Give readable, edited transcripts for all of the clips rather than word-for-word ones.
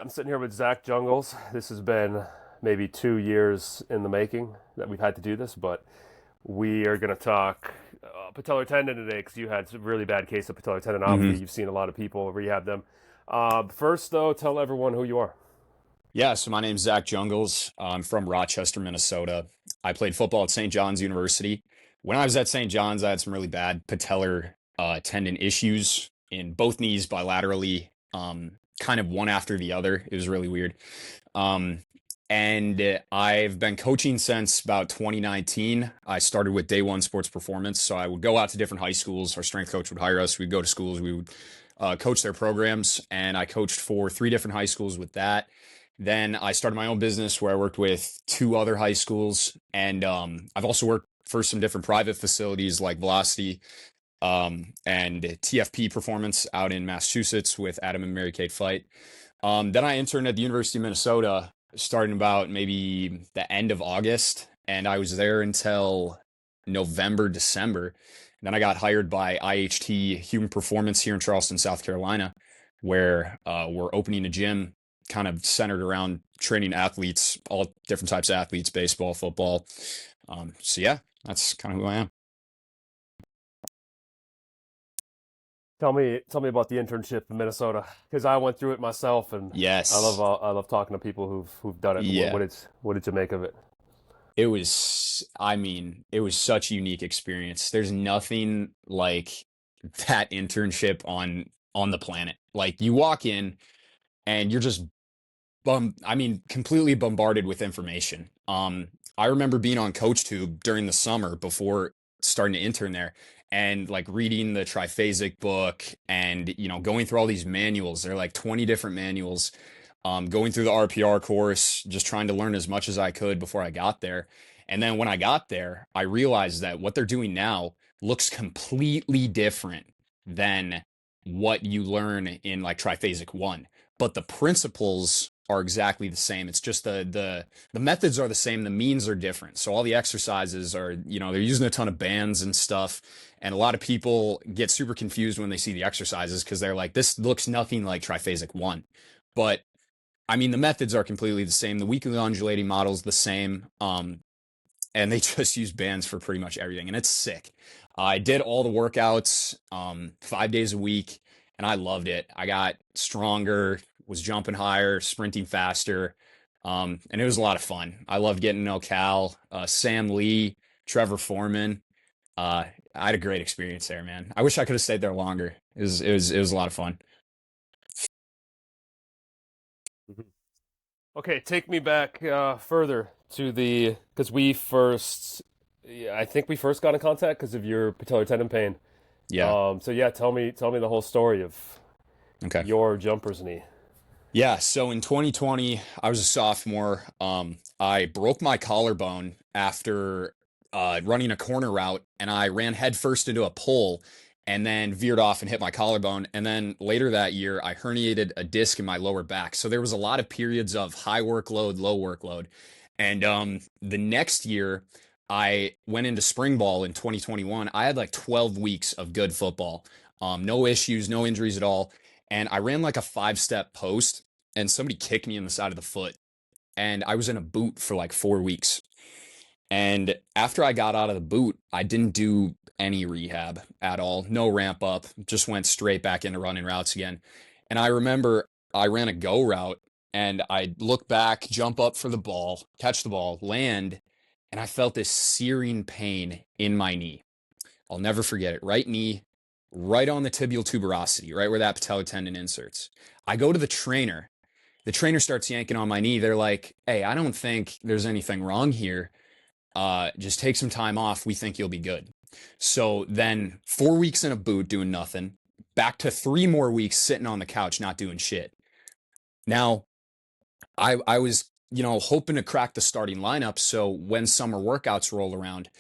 I'm sitting here with Zach Jungels. This has been maybe 2 years in the making that we've had to do this, but we are going to talk patellar tendon today because you had a really bad case of patellar hmm tendinopathy. You've seen a lot of people rehab them. First, though, tell everyone who you are. Yeah, so my name's Zach Jungels. I'm from Rochester, Minnesota. I played football at St. John's University. When I was at St. John's, I had some really bad patellar tendon issues in both knees bilaterally, kind of one after the other. It was really weird. Um, and I've been coaching since about 2019. I started with Day One Sports Performance. So I would go out to different high schools. Our strength coach would hire us. We'd go to schools. We would coach their programs. And I coached for three different high schools with that. Then I started my own business where I worked with two other high schools. And I've also worked for some different private facilities like Velocity and TFP Performance out in Massachusetts with Adam and Mary Kate Fight. Then I interned at the University of Minnesota starting about maybe the end of August. And I was there until November, December. And then I got hired by IHT Human Performance here in Charleston, South Carolina, where we're opening a gym kind of centered around training athletes, all different types of athletes, baseball, football. So yeah, that's kind of who I am. Tell me about the internship in Minnesota because I went through it myself, and Yes. I love talking to people who've done it. Yeah. What did you make of it? It was such a unique experience. There's nothing like that internship on the planet. Like you walk in and you're just completely bombarded with information. I remember being on CoachTube during the summer before starting to intern there and like reading the triphasic book and going through all these manuals. There are like 20 different manuals. Going through the RPR course, just trying to learn as much as I could before I got there. And then when I got there, I realized that what they're doing now looks completely different than what you learn in like triphasic one, but the principles are exactly the same. It's just the methods are the same, the means are different. So all the exercises are, they're using a ton of bands and stuff. And a lot of people get super confused when they see the exercises because they're like, this looks nothing like triphasic one. But I mean, the methods are completely the same. The weekly undulating model is the same. And they just use bands for pretty much everything. And it's sick. I did all the workouts 5 days a week, and I loved it. I got stronger, was jumping higher, sprinting faster. And it was a lot of fun. I loved getting to know Cal, Sam Lee, Trevor Foreman. I had a great experience there, man. I wish I could have stayed there longer. It was a lot of fun. Mhm. Okay, take me back further to the because we first, yeah, I think we first got in contact because of your patellar tendon pain. Yeah. So yeah, tell me the whole story of Okay. your jumper's knee. Yeah, so in 2020, I was a sophomore. I broke my collarbone after running a corner route, and I ran headfirst into a pole and then veered off and hit my collarbone. And then later that year, I herniated a disc in my lower back. So there was a lot of periods of high workload, low workload. And the next year, I went into spring ball in 2021. I had like 12 weeks of good football, no issues, no injuries at all. And I ran like a 5 step post and somebody kicked me in the side of the foot. And I was in a boot for like 4 weeks. And after I got out of the boot, I didn't do any rehab at all, no ramp up, just went straight back into running routes again. And I remember I ran a go route and I look back, jump up for the ball, catch the ball, land, and I felt this searing pain in my knee. I'll never forget it. Right knee, right on the tibial tuberosity, right where that patellar tendon inserts. I go to the trainer. The trainer starts yanking on my knee. They're like, "Hey, I don't think there's anything wrong here. Just take some time off. We think you'll be good." So then 4 weeks in a boot doing nothing, back to 3 more weeks sitting on the couch not doing shit. Now I was hoping to crack the starting lineup. So when summer workouts roll around,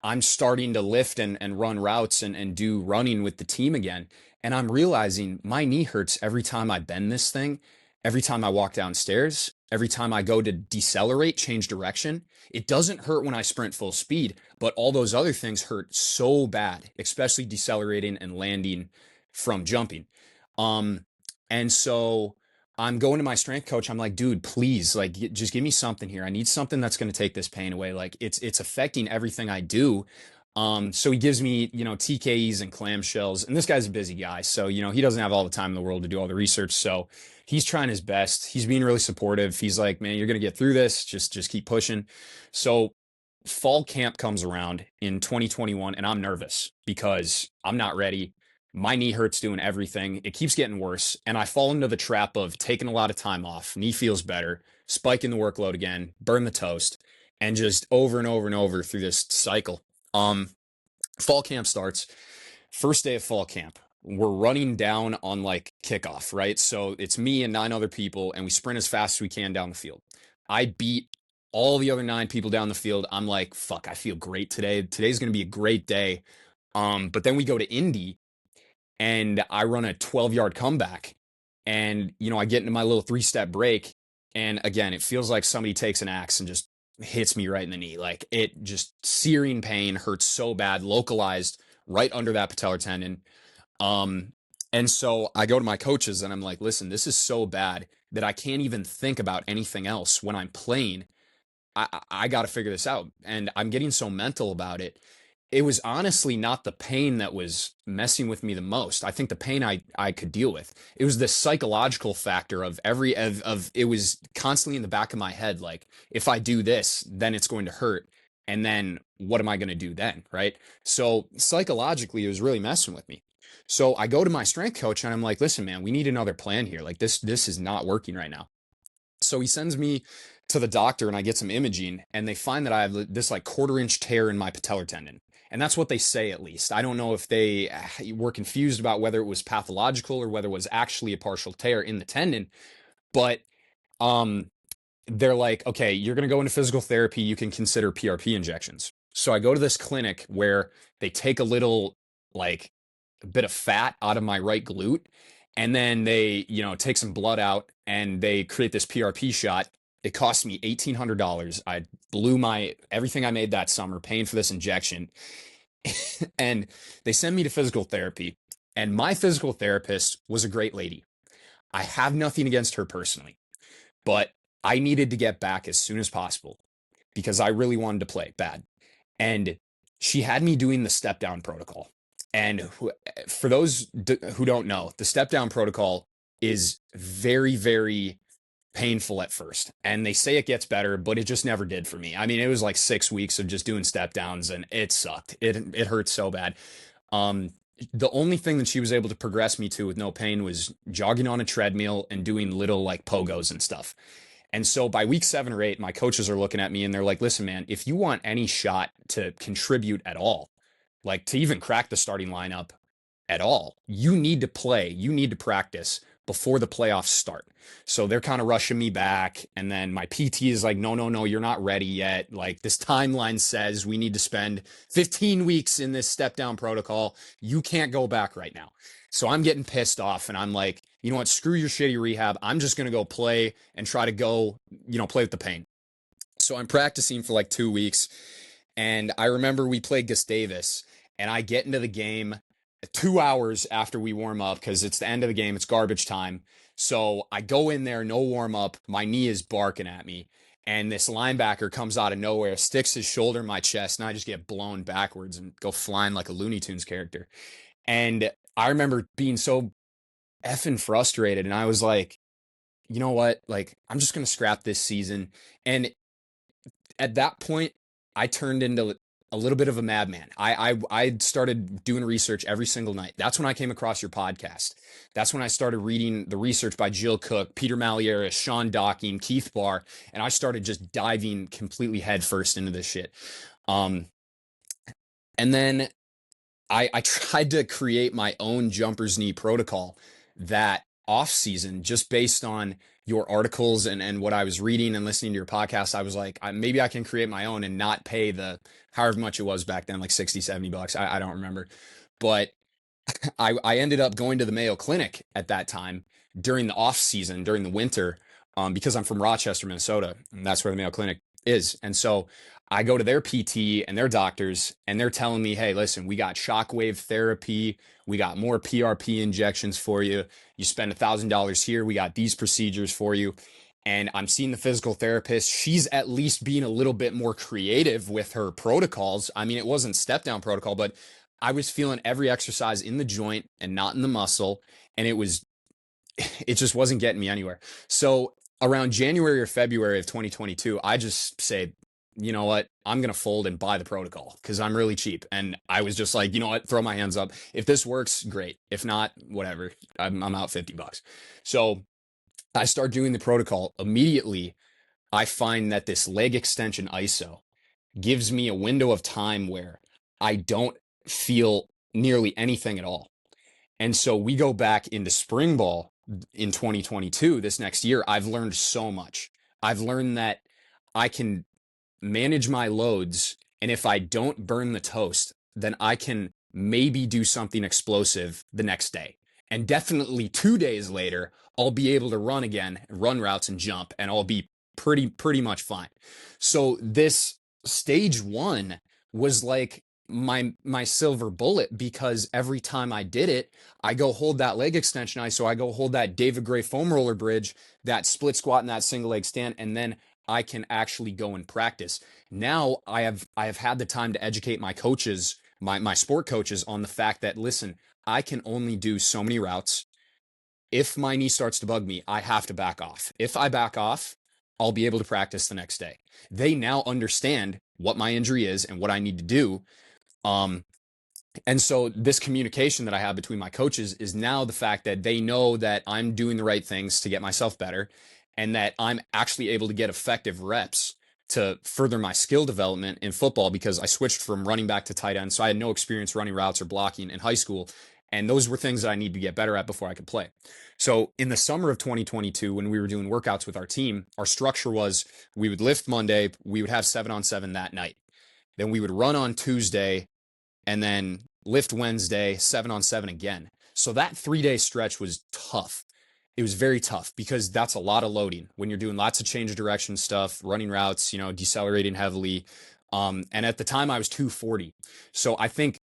I'm starting to lift and run routes and do running with the team again. And I'm realizing my knee hurts every time I bend this thing, every time I walk downstairs, every time I go to decelerate, change direction. It doesn't hurt when I sprint full speed, but all those other things hurt so bad, especially decelerating and landing from jumping. Um, and so I'm going to my strength coach. I'm like, dude, please, like, just give me something here. I need something that's going to take this pain away. Like, it's affecting everything I do. So he gives me, TKEs and clamshells. And this guy's a busy guy, so he doesn't have all the time in the world to do all the research. So he's trying his best. He's being really supportive. He's like, man, you're going to get through this. Just keep pushing. So fall camp comes around in 2021, and I'm nervous because I'm not ready. My knee hurts doing everything. It keeps getting worse. And I fall into the trap of taking a lot of time off. Knee feels better, spiking the workload again, burn the toast, and just over and over and over through this cycle. Um, Fall camp starts. First day of fall camp. We're running down on like kickoff, right? So it's me and 9 other people, and we sprint as fast as we can down the field. I beat all the other 9 people down the field. I'm like, fuck, I feel great today. Today's going to be a great day. But then we go to Indy and I run a 12-yard comeback. And, I get into my little 3-step break. And again, it feels like somebody takes an axe and just hits me right in the knee. Like it just searing pain, hurts so bad, localized right under that patellar tendon. Um, and so I go to my coaches and I'm like, listen, this is so bad that I can't even think about anything else when I'm playing. I got to figure this out. And I'm getting so mental about it. It was honestly not the pain that was messing with me the most. I think the pain I could deal with. It was the psychological factor of it was constantly in the back of my head. Like, if I do this, then it's going to hurt. And then what am I going to do then? Right. So psychologically, it was really messing with me. So I go to my strength coach and I'm like, listen, man, we need another plan here. Like this is not working right now. So he sends me to the doctor and I get some imaging and they find that I have this like 1/4 inch tear in my patellar tendon. And that's what they say, at least. I don't know if they were confused about whether it was pathological or whether it was actually a partial tear in the tendon. But um, they're like, okay, you're going to go into physical therapy. You can consider PRP injections. So I go to this clinic where they take a little, like, a bit of fat out of my right glute. And then they, take some blood out and they create this PRP shot. It cost me $1,800. I blew everything I made that summer paying for this injection. And they send me to physical therapy. And my physical therapist was a great lady. I have nothing against her personally, but I needed to get back as soon as possible because I really wanted to play bad. And she had me doing the step down protocol. And for those who don't know, the step down protocol is very, very painful at first. And they say it gets better, but it just never did for me. I mean, it was like 6 weeks of just doing step downs and it sucked. It hurt so bad. Um, the only thing that she was able to progress me to with no pain was jogging on a treadmill and doing little like pogos and stuff. And so by week 7 or 8, my coaches are looking at me and they're like, listen, man, if you want any shot to contribute at all, like to even crack the starting lineup at all, you need to play, you need to practice before the playoffs start. So they're kind of rushing me back. And then my PT is like, no, no, no, you're not ready yet. Like this timeline says we need to spend 15 weeks in this step down protocol. You can't go back right now. So I'm getting pissed off and I'm like, you know what? Screw your shitty rehab. I'm just going to go play and try to go, play with the pain. So I'm practicing for like 2 weeks. And I remember we played Gustavus and I get into the game 2 hours after we warm up because it's the end of the game. It's garbage time. So I go in there, no warm up. My knee is barking at me. And this linebacker comes out of nowhere, sticks his shoulder in my chest, and I just get blown backwards and go flying like a Looney Tunes character. And I remember being so effing frustrated. And I was like, you know what? Like, I'm just going to scrap this season. And at that point, I turned into a little bit of a madman. I started doing research every single night. That's when I came across your podcast. That's when I started reading the research by Jill Cook, Peter Malieris, Sean Docking, Keith Barr, and I started just diving completely headfirst into this shit. And then I tried to create my own jumper's knee protocol that off season, just based on your articles and what I was reading and listening to your podcast. I was like, maybe I can create my own and not pay the however much it was back then, like 60, $70. I don't remember. But I ended up going to the Mayo Clinic at that time during the off season, during the winter, because I'm from Rochester, Minnesota, and that's where the Mayo Clinic is. And so I go to their PT and their doctors, and they're telling me, hey, listen, we got shockwave therapy. We got more PRP injections for you. You spend $1,000 here. We got these procedures for you. And I'm seeing the physical therapist. She's at least being a little bit more creative with her protocols. I mean, it wasn't step down protocol, but I was feeling every exercise in the joint and not in the muscle. And it just wasn't getting me anywhere. So around January or February of 2022, I just say, you know what, I'm going to fold and buy the protocol because I'm really cheap. And I was just like, you know what, throw my hands up. If this works, great. If not, whatever. I'm out $50. So I start doing the protocol. Immediately, I find that this leg extension ISO gives me a window of time where I don't feel nearly anything at all. And so we go back into spring ball in 2022, this next year. I've learned so much. I've learned that I can manage my loads. And if I don't burn the toast, then I can maybe do something explosive the next day. And definitely 2 days later, I'll be able to run again, run routes and jump, and I'll be pretty much fine. So this stage one was like my silver bullet, because every time I did it, I go hold that leg extension ISO, I go hold that David Gray foam roller bridge, that split squat and that single leg stand, and then I can actually go and practice. Now I have had the time to educate my coaches, my sport coaches, on the fact that, listen, I can only do so many routes. If my knee starts to bug me, I have to back off. If I back off, I'll be able to practice the next day. They now understand what my injury is and what I need to do. Um, and so this communication that I have between my coaches is now the fact that they know that I'm doing the right things to get myself better, and that I'm actually able to get effective reps to further my skill development in football, because I switched from running back to tight end. So I had no experience running routes or blocking in high school. And those were things that I need to get better at before I could play. So in the summer of 2022, when we were doing workouts with our team, our structure was we would lift Monday, we would have 7-on-7 that night. Then we would run on Tuesday, and then lift Wednesday, 7-on-7 again. So that 3-day stretch was tough. It was very tough because that's a lot of loading when you're doing lots of change of direction stuff, running routes, decelerating heavily. And at the time I was 240. So I think,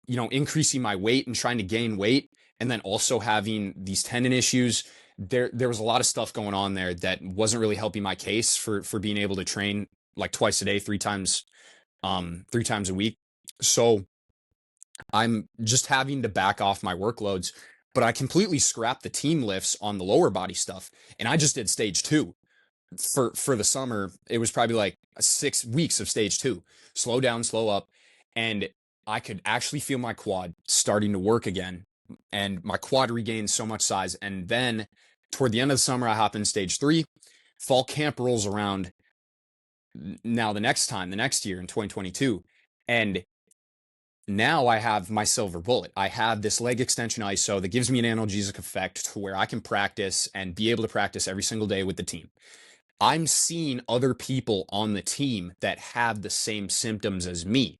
increasing my weight and trying to gain weight, and then also having these tendon issues, there was a lot of stuff going on there that wasn't really helping my case for being able to train like twice a day, 3 times a week. So I'm just having to back off my workloads, but I completely scrapped the team lifts on the lower body stuff. And I just did stage two for the summer. It was probably like 6 weeks of stage two, slow down, slow up. And I could actually feel my quad starting to work again. And my quad regained so much size. And then toward the end of the summer, I hop in stage three. Fall camp rolls around now the next year in 2022. And now I have my silver bullet. I have this leg extension ISO that gives me an analgesic effect to where I can practice and be able to practice every single day with the team. I'm seeing other people on the team that have the same symptoms as me,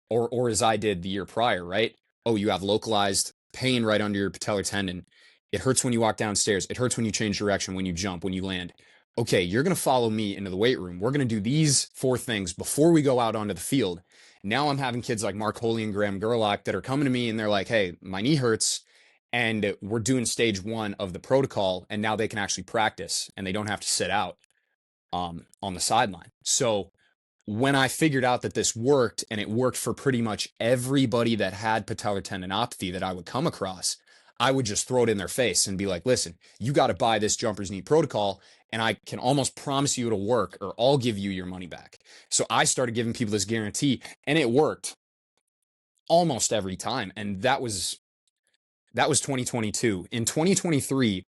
or as I did the year prior, right? Oh, you have localized pain right under your patellar tendon. It hurts when you walk downstairs. It hurts when you change direction, when you jump, when you land. Okay, you're going to follow me into the weight room. We're going to do these 4 things before we go out onto the field. Now I'm having kids like Mark Holy and Graham Gerlach that are coming to me and they're like, hey, my knee hurts. And we're doing stage 1 of the protocol. And now they can actually practice and they don't have to sit out on the sideline. So when I figured out that this worked, and it worked for pretty much everybody that had patellar tendinopathy that I would come across, I would just throw it in their face and be like, listen, you got to buy this jumper's knee protocol, and I can almost promise you it'll work, or I'll give you your money back. So I started giving people this guarantee, and it worked almost every time. And that was 2022. In 2023,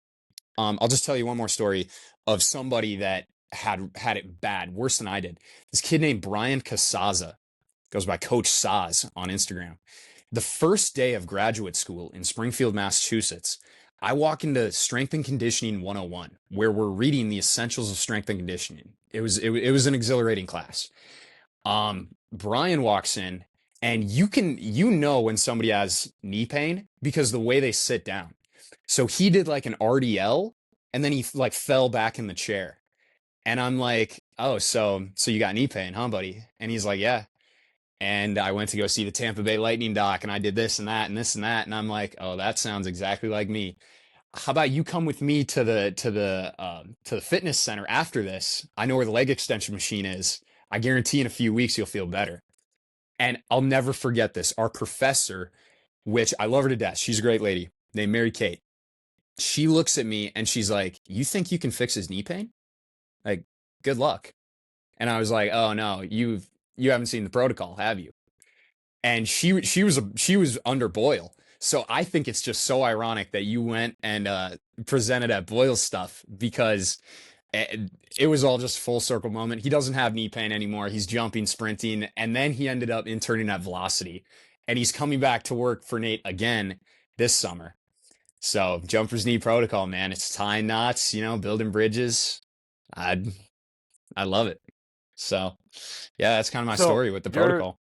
I'll just tell you one more story of somebody that had it bad, worse than I did. This kid named Brian Casaza, goes by Coach Saz on Instagram. The first day of graduate school in Springfield, Massachusetts, I walk into Strength and Conditioning 101, where we're reading the essentials of strength and conditioning. It was an exhilarating class. Brian walks in, and you know when somebody has knee pain because the way they sit down. So he did like an RDL, and then he like fell back in the chair. And I'm like, oh, so you got knee pain, huh, buddy? And he's like, yeah. And I went to go see the Tampa Bay Lightning doc, and I did this and that and this and that. And I'm like, oh, that sounds exactly like me. How about you come with me to the fitness center after this? I know where the leg extension machine is. I guarantee in a few weeks you'll feel better. And I'll never forget this. Our professor, which I love her to death, she's a great lady, named Mary Kate. She looks at me and she's like, "You think you can fix his knee pain? Like, good luck." And I was like, "Oh no, you haven't seen the protocol, have you?" And she was under Boyle. So I think it's just so ironic that you went and presented at Boyle stuff because it was all just full circle moment. He doesn't have knee pain anymore. He's jumping, sprinting, and then he ended up interning at Velocity, and he's coming back to work for Nate again this summer. So jumper's knee protocol, man. It's tying knots, building bridges. I I love it. So yeah, that's kind of my So story with the you're protocol.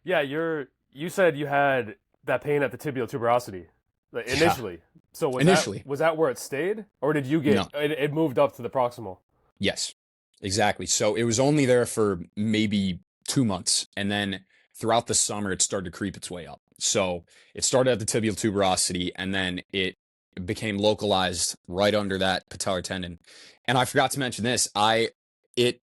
yeah, you said you had that pain at the tibial tuberosity, like, Yeah, initially. So initially. was that where it stayed, or did you No. get it moved up to the proximal? Yes, exactly. So it was only there for maybe 2 months. And then throughout the summer, it started to creep its way up. So it started at the tibial tuberosity and then it became localized right under that patellar tendon. And I forgot to mention this. It,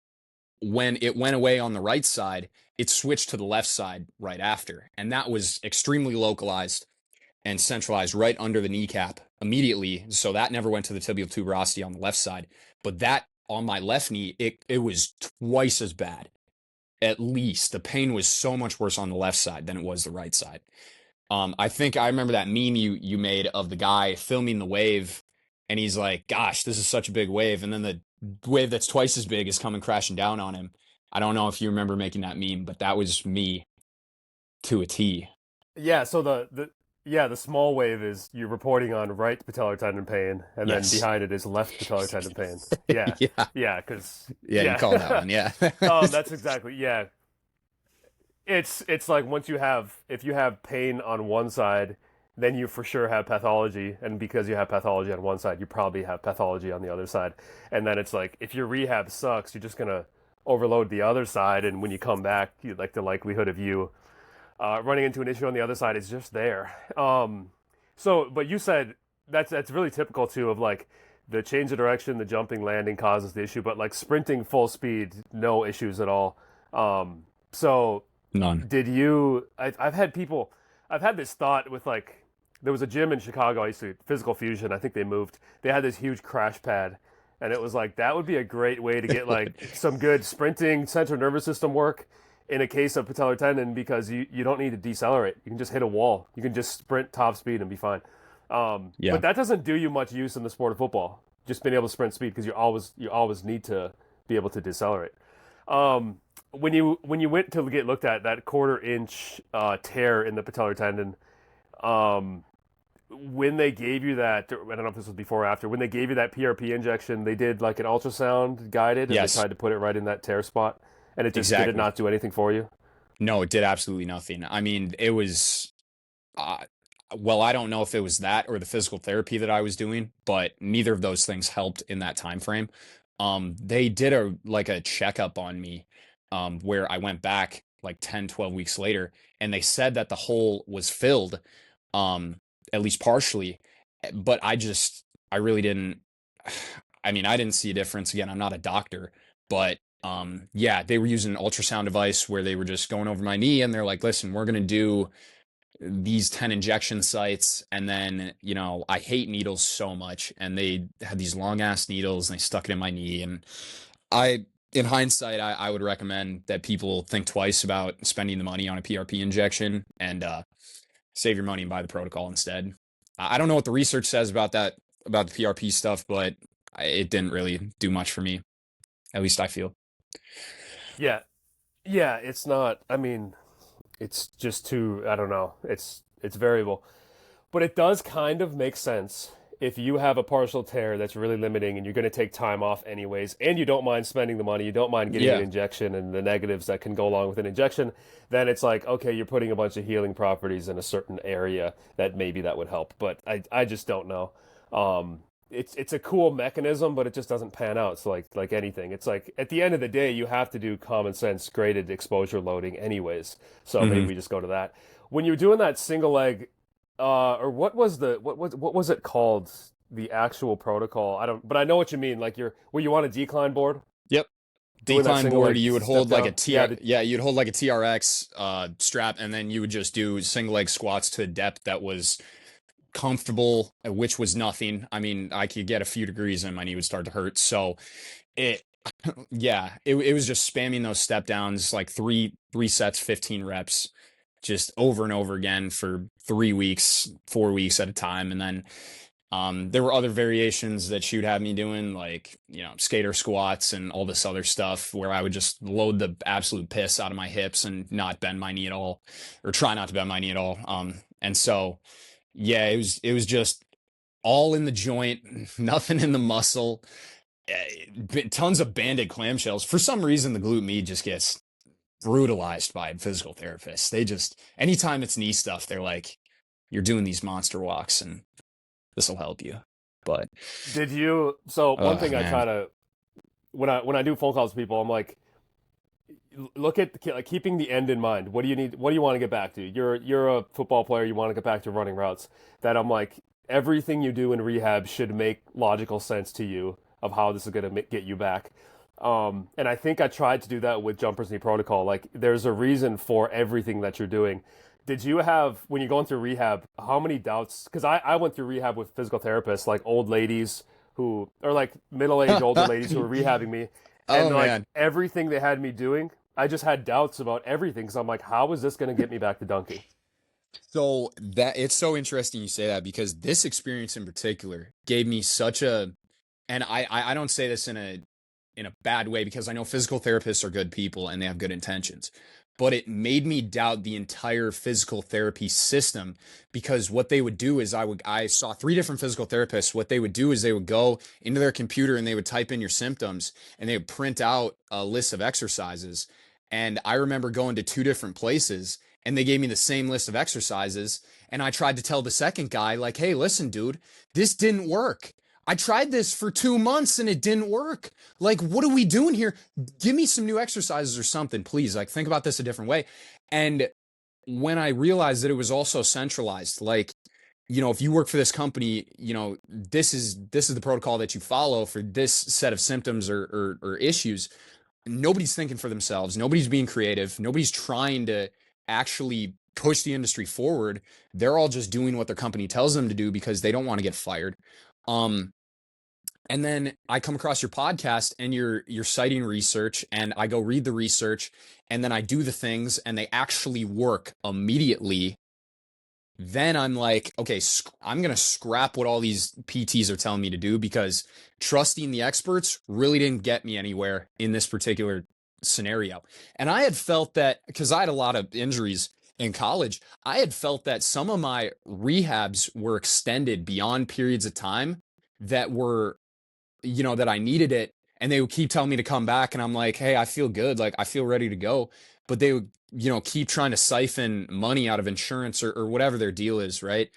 when it went away on the right side, it switched to the left side right after. And that was extremely localized and centralized right under the kneecap immediately. So that never went to the tibial tuberosity on the left side. But that on my left knee, it was twice as bad. At least the pain was so much worse on the left side than it was the right side. I think I remember that meme you made of the guy filming the wave, and he's like, "Gosh, this is such a big wave," and then the wave that's twice as big is coming crashing down on him. I don't know if you remember making that meme, but that was me to a T. Yeah, so the small wave is you're reporting on right patellar tendon pain, and then Yes. behind it is left patellar tendon pain. Yeah, Yeah. yeah, because Yeah, you called that yeah, one. Yeah. that's exactly yeah. It's like once you have if you have pain on one side, then you for sure have pathology, and because you have pathology on one side, you probably have pathology on the other side, and then it's like if your rehab sucks, you're just gonna overload the other side, and when you come back, like the likelihood of you running into an issue on the other side is just there. But you said that's really typical too of like the change of direction, the jumping, landing causes the issue, but like sprinting full speed, no issues at all. So None. did you? I've had people. I've had this thought with like there was a gym in Chicago. I used to Physical Fusion. I think they moved. They had this huge crash pad, and it was like that would be a great way to get like some good sprinting central nervous system work in a case of patellar tendon because you don't need to decelerate. You can just hit a wall. You can just sprint top speed and be fine. Yeah. But that doesn't do you much use in the sport of football. Just being able to sprint speed because you always need to be able to decelerate. When you went to get looked at that quarter inch tear in the patellar tendon, um, when they gave you that, I don't know if this was before or after, when they gave you that PRP injection, they did like an ultrasound guided and they Yes, tried to put it right in that tear spot, and it just did it exactly. not do anything for you. No, it did absolutely nothing. I mean, it was uh, well, I don't know if it was that or the physical therapy that I was doing, but neither of those things helped in that time frame. They did a checkup on me where I went back like 10, 12 weeks later, and they said that the hole was filled, um, at least partially, but I really didn't. I mean, I didn't see a difference. Again, I'm not a doctor, but yeah, they were using an ultrasound device where they were just going over my knee and they're like, listen, we're going to do these 10 injection sites. And then, I hate needles so much. And they had these long ass needles and they stuck it in my knee. And in hindsight, I would recommend that people think twice about spending the money on a PRP injection and save your money and buy the protocol instead. I don't know what the research says about that, about the PRP stuff, but it didn't really do much for me. At least I feel. Yeah, yeah, it's not. I mean, it's just too. I don't know. It's variable, but it does kind of make sense if you have a partial tear that's really limiting and you're going to take time off anyways, and you don't mind spending the money, you don't mind getting an Yeah, injection and the negatives that can go along with an injection, then it's like, okay, you're putting a bunch of healing properties in a certain area that maybe that would help. But I just don't know. it's a cool mechanism, but it just doesn't pan out. So like anything, it's like at the end of the day, you have to do common sense graded exposure loading anyways. So maybe Hmm. we just go to that. When you're doing that single leg, or what was it called? The actual protocol. I don't, but I know what you mean. Like you're where you want a decline board, Yep. doing that Decline single board, leg you would step hold like a down. Yeah, yeah, you'd hold like a TRX strap, and then you would just do single leg squats to a depth that was comfortable, which was nothing. I mean, I could get a few degrees and my knee would start to hurt. So it, yeah, it was just spamming those step downs, like three sets, 15 reps, just over and over again for 3 weeks, 4 weeks at a time. And then there were other variations that she would have me doing, like, skater squats and all this other stuff where I would just load the absolute piss out of my hips and not bend my knee at all, or try not to bend my knee at all. And so, yeah, it was just all in the joint, nothing in the muscle. Tons of banded clamshells. For some reason, the glute med just gets brutalized by physical therapists. They just, anytime it's knee stuff, they're like, you're doing these monster walks and this will help you. But, did you? So one oh thing I man. try to when I do phone calls to people, I'm like, look at like keeping the end in mind. What do you need? What do you want to get back to? You're a football player. You want to get back to running routes. That I'm like, everything you do in rehab should make logical sense to you of how this is going to get you back. And I think I tried to do that with jumpers knee protocol. Like, there's a reason for everything that you're doing. Did you have, when you're going through rehab, how many doubts? Because I went through rehab with physical therapists, like old ladies who, or like middle aged older ladies who were rehabbing me. Oh And like man. everything they had me doing, I just had doubts about everything. Because I'm like, how is this going to get me back to dunking? So that it's so interesting you say that, because this experience in particular gave me such a, and I don't say this in a bad way, because I know physical therapists are good people and they have good intentions. But it made me doubt the entire physical therapy system, because what they would do is I saw three different physical therapists. What they would do is they would go into their computer and they would type in your symptoms and they would print out a list of exercises. And I remember going to two different places and they gave me the same list of exercises. And I tried to tell the second guy, like, hey, listen, dude, this didn't work. I tried this for 2 months and it didn't work. Like, what are we doing here? Give me some new exercises or something, please. Like, think about this a different way. And when I realized that it was also centralized, like, if you work for this company, this is the protocol that you follow for this set of symptoms or issues. Nobody's thinking for themselves. Nobody's being creative. Nobody's trying to actually push the industry forward. They're all just doing what their company tells them to do because they don't want to get fired. Um, and then I come across your podcast and you're citing research, and I go read the research, and then I do the things and they actually work immediately. Then I'm like, okay, I'm going to scrap what all these PTs are telling me to do, because trusting the experts really didn't get me anywhere in this particular scenario. And I had felt that, because I had a lot of injuries in college, I had felt that some of my rehabs were extended beyond periods of time that were, that I needed it. And they would keep telling me to come back. And I'm like, hey, I feel good. Like, I feel ready to go. But they would, keep trying to siphon money out of insurance or whatever their deal is, right?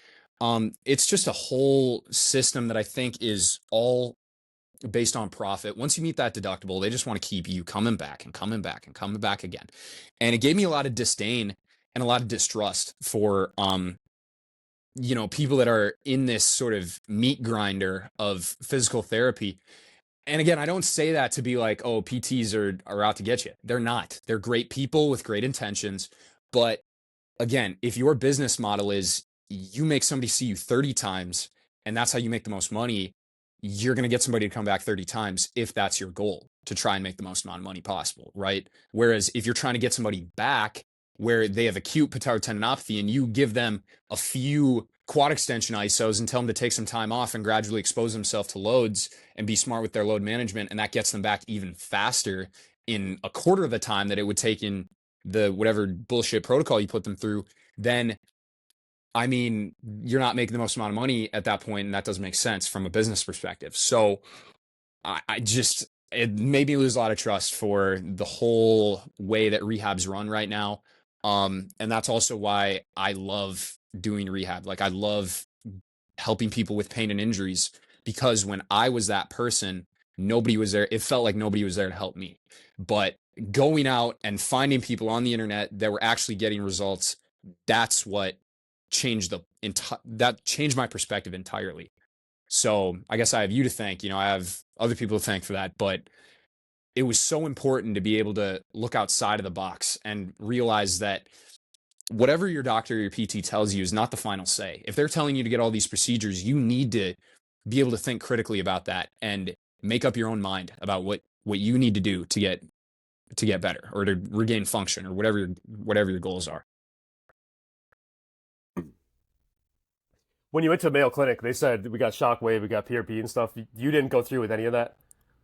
It's just a whole system that I think is all based on profit. Once you meet that deductible, they just want to keep you coming back and coming back and coming back again. And it gave me a lot of disdain and a lot of distrust for, people that are in this sort of meat grinder of physical therapy. And again, I don't say that to be like, oh, PTs are out to get you. They're not. They're great people with great intentions. But again, if your business model is you make somebody see you 30 times and that's how you make the most money, you're going to get somebody to come back 30 times if that's your goal, to try and make the most amount of money possible, right? Whereas if you're trying to get somebody back where they have acute patellar tendinopathy and you give them a few quad extension isos and tell them to take some time off and gradually expose themselves to loads and be smart with their load management, and that gets them back even faster in a quarter of the time that it would take in the whatever bullshit protocol you put them through, then I mean, you're not making the most amount of money at that point, and that doesn't make sense from a business perspective. So I just, it made me lose a lot of trust for the whole way that rehab's run right now. And that's also why I love doing rehab. Like, I love helping people with pain and injuries, because when I was that person, nobody was there. It felt like nobody was there to help me. But going out and finding people on the internet that were actually getting results, that's what that changed my perspective entirely. So I guess I have you to thank. I have other people to thank for that, but it was so important to be able to look outside of the box and realize that whatever your doctor or your PT tells you is not the final say. If they're telling you to get all these procedures, you need to be able to think critically about that and make up your own mind about what you need to do to get better or to regain function or whatever your goals are. When you went to Mayo Clinic, they said we got Shockwave, we got PRP and stuff. You didn't go through with any of that?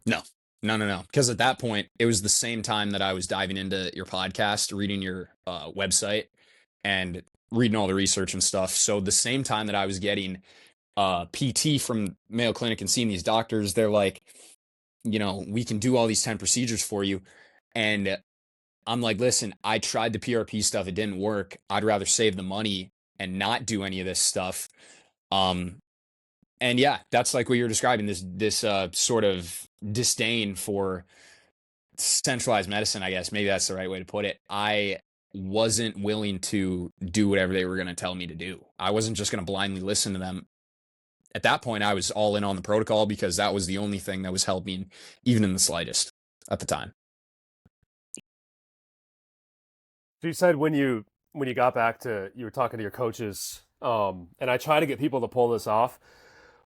No. No. Because at that point, it was the same time that I was diving into your podcast, reading your website, and reading all the research and stuff. So the same time that I was getting PT from Mayo Clinic and seeing these doctors, they're like, we can do all these 10 procedures for you. And I'm like, listen, I tried the PRP stuff. It didn't work. I'd rather save the money and not do any of this stuff. Um, and yeah, that's like what you're describing, this sort of disdain for centralized medicine, I guess. Maybe that's the right way to put it. I wasn't willing to do whatever they were going to tell me to do. I wasn't just going to blindly listen to them. At that point, I was all in on the protocol because that was the only thing that was helping, even in the slightest at the time. So you said when you got back to you were talking to your coaches, and I try to get people to pull this off,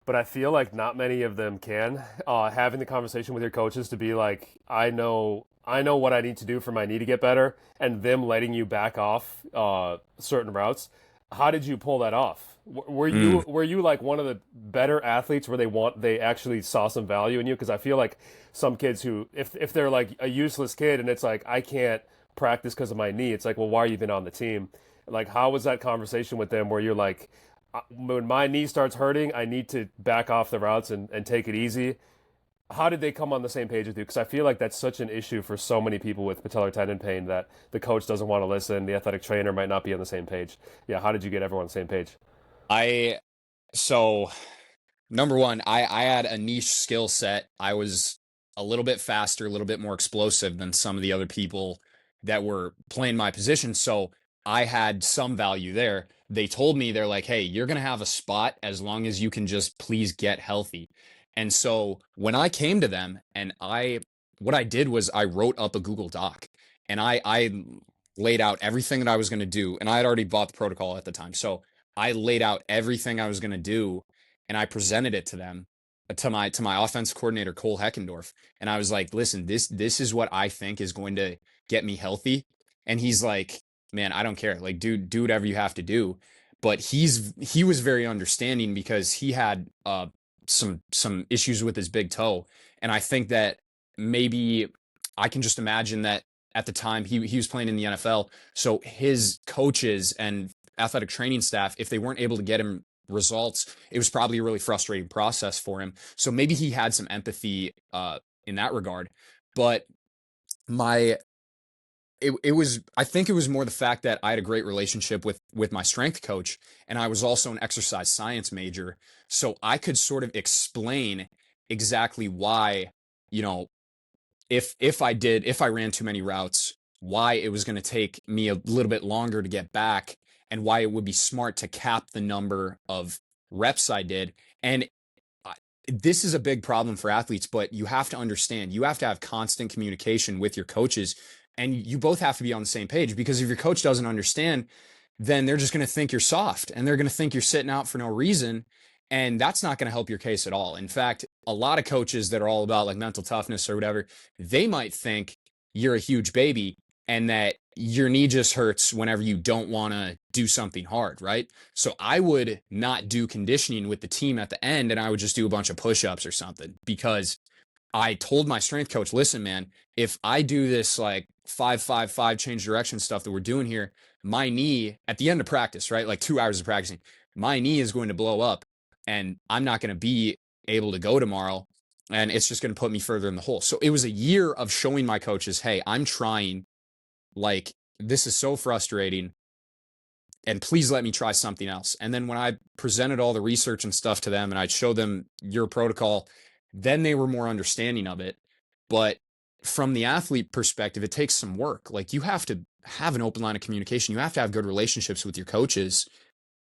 but I feel like not many of them can. Having the conversation with your coaches to be like, I know what I need to do for my knee to get better, and them letting you back off certain routes. How did you pull that off? Were you like one of the better athletes where they actually saw some value in you? Because I feel like some kids who if they're like a useless kid and it's like I can't practice because of my knee, it's like, well, why are you even on the team? Like, how was that conversation with them where you're like, when my knee starts hurting, I need to back off the routes and take it easy? How did they come on the same page with you? Because I feel like that's such an issue for so many people with patellar tendon pain that the coach doesn't want to listen. The athletic trainer might not be on the same page. Yeah, how did you get everyone on the same page? I so number one, I had a niche skill set. I was a little bit faster, a little bit more explosive than some of the other people that were playing my position. So I had some value there. They told me, they're like, hey, you're going to have a spot as long as you can just please get healthy. And so when I came to them and what I did was I wrote up a Google Doc and I laid out everything that I was going to do. And I had already bought the protocol at the time. So I laid out everything I was going to do and I presented it to them, to my offense coordinator Cole Heckendorf, and I was like, "Listen, this is what I think is going to get me healthy." And he's like, "Man, I don't care. Like, dude, do whatever you have to do." But he was very understanding because he had some issues with his big toe, and I think that maybe I can just imagine that at the time he was playing in the NFL, so his coaches and athletic training staff, if they weren't able to get him results, it was probably a really frustrating process for him. So maybe he had some empathy in that regard. But my it was, I think it was more the fact that I had a great relationship with my strength coach, and I was also an exercise science major, so I could sort of explain exactly why, you know, if I ran too many routes, why it was going to take me a little bit longer to get back, and why it would be smart to cap the number of reps I did. And this is a big problem for athletes, but you have to understand, you have to have constant communication with your coaches, and you both have to be on the same page, because if your coach doesn't understand, then they're just going to think you're soft and they're going to think you're sitting out for no reason. And that's not going to help your case at all. In fact, a lot of coaches that are all about like mental toughness or whatever, they might think you're a huge baby and that your knee just hurts whenever you don't want to do something hard, right? So I would not do conditioning with the team at the end, and I would just do a bunch of push-ups or something, because I told my strength coach, listen, man, if I do this like 5-5-5 change direction stuff that we're doing here, my knee at the end of practice, right? Like 2 hours of practicing, my knee is going to blow up and I'm not going to be able to go tomorrow. And it's just going to put me further in the hole. So it was a year of showing my coaches, hey, I'm trying, like, this is so frustrating. and please let me try something else. And then when I presented all the research and stuff to them and I'd show them your protocol, then they were more understanding of it. But from the athlete perspective, it takes some work. Like you have to have an open line of communication. You have to have good relationships with your coaches.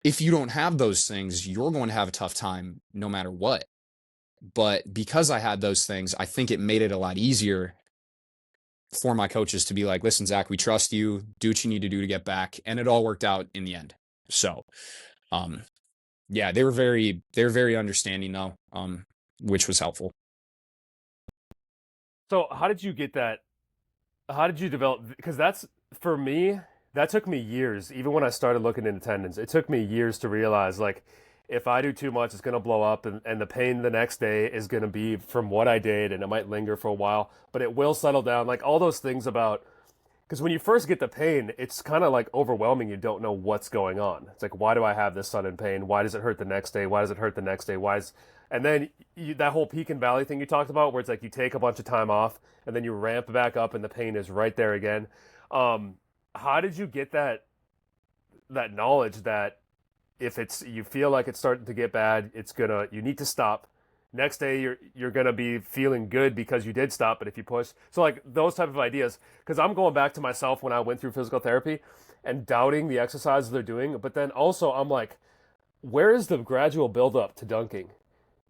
If you don't have those things, you're going to have a tough time no matter what. But because I had those things, I think it made it a lot easier for my coaches to be like, listen, Zach, we trust you. Do what you need to do to get back. And it all worked out in the end. So, um, yeah, they were very understanding though, which was helpful. So how did you get that? How did you develop? Because that's for me. That took me years. Even when I started looking into tendons, it took me years to realize like if I do too much, it's gonna blow up, and the pain the next day is gonna be from what I did, and it might linger for a while, but it will settle down. Like all those things about because when you first get the pain, it's kind of like overwhelming. You don't know what's going on. It's like, why do I have this sudden pain? Why does it hurt the next day? Why does it hurt the next day? Why is, and then that whole peak and valley thing you talked about, where it's like you take a bunch of time off and then you ramp back up and the pain is right there again. Um, how did you get that knowledge that if it's you feel like it's starting to get bad, you need to stop. Next day you're gonna be feeling good because you did stop, but if you push, so like those type of ideas, because I'm going back to myself when I went through physical therapy and doubting the exercises they're doing, but then also I'm like, where is the gradual build up to dunking?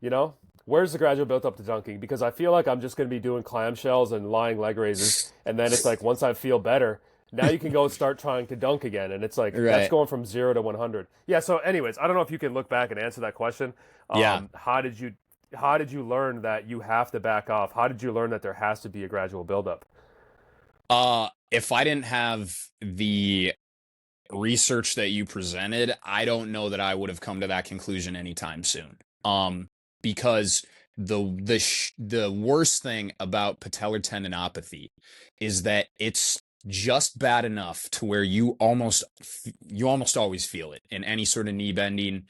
You know, where's the gradual build up to dunking? Because I feel like I'm just gonna be doing clamshells and lying leg raises, and then it's like once I feel better, now you can go start trying to dunk again, and it's like that's Right. going from 0 to 100. Yeah. So, anyways, I don't know if you can look back and answer that question. Yeah. How did you learn that you have to back off? How did you learn that there has to be a gradual buildup? If I didn't have the research that you presented, I don't know that I would have come to that conclusion anytime soon. Because the worst thing about patellar tendinopathy is that it's just bad enough to where you almost always feel it in any sort of knee bending,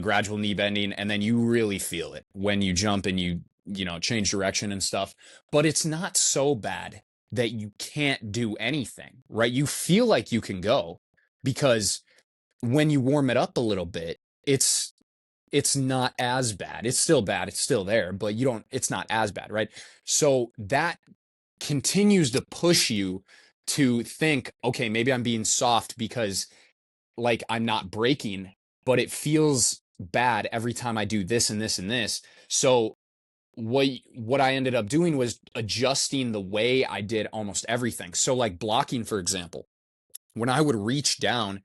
gradual knee bending, and then you really feel it when you jump and you change direction and stuff. But it's not so bad that you can't do anything, right? You feel like you can go because when you warm it up a little bit, it's not as bad. It's still bad. It's still there, but it's not as bad, right? So that continues to push you to think, okay, maybe I'm being soft because like I'm not breaking, but it feels bad every time I do this and this and this. So what I ended up doing was adjusting the way I did almost everything. So like blocking, for example, when I would reach down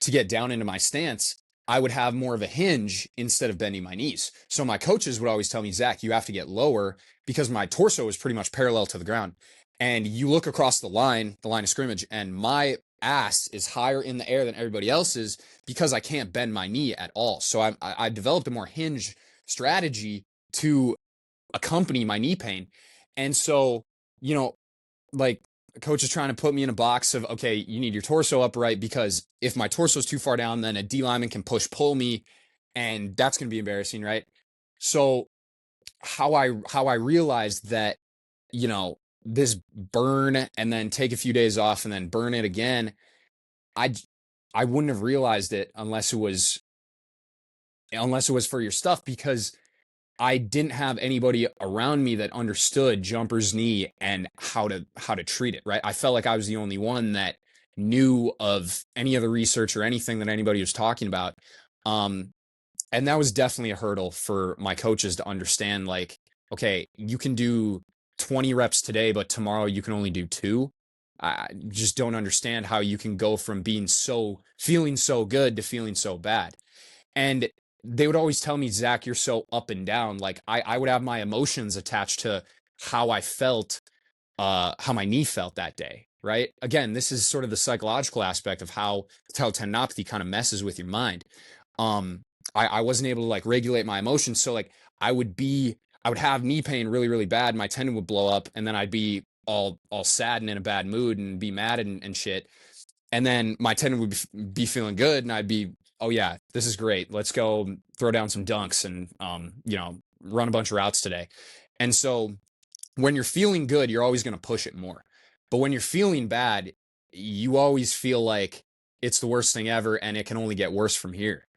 to get down into my stance, I would have more of a hinge instead of bending my knees. So my coaches would always tell me, Zach, you have to get lower because my torso is pretty much parallel to the ground. And you look across the line of scrimmage, and my ass is higher in the air than everybody else's because I can't bend my knee at all. So I developed a more hinge strategy to accompany my knee pain. And so, you know, like a coach is trying to put me in a box of, okay, you need your torso upright because if my torso is too far down, then a D lineman can pull me, and that's going to be embarrassing, right? So how I realized that, this burn and then take a few days off and then burn it again, I I wouldn't have realized it unless it was for your stuff because I didn't have anybody around me that understood jumper's knee and how to treat it, right? I felt like I was the only one that knew of any of the research or anything that anybody was talking about. Um, and that was definitely a hurdle for my coaches to understand, like, okay, you can do 20 reps today, but tomorrow you can only do two. I just don't understand how you can go from feeling so good to feeling so bad. And they would always tell me, Zach, you're so up and down. Like I would have my emotions attached to how I felt, how my knee felt that day. Right. Again, this is sort of the psychological aspect of how tendinopathy kind of messes with your mind. Um, I wasn't able to like regulate my emotions. So like I would have knee pain really, really bad. My tendon would blow up and then I'd be all sad and in a bad mood and be mad and shit. And then my tendon would be feeling good and I'd be, oh yeah, this is great. Let's go throw down some dunks and, run a bunch of routes today. And so when you're feeling good, you're always going to push it more. But when you're feeling bad, you always feel like it's the worst thing ever and it can only get worse from here.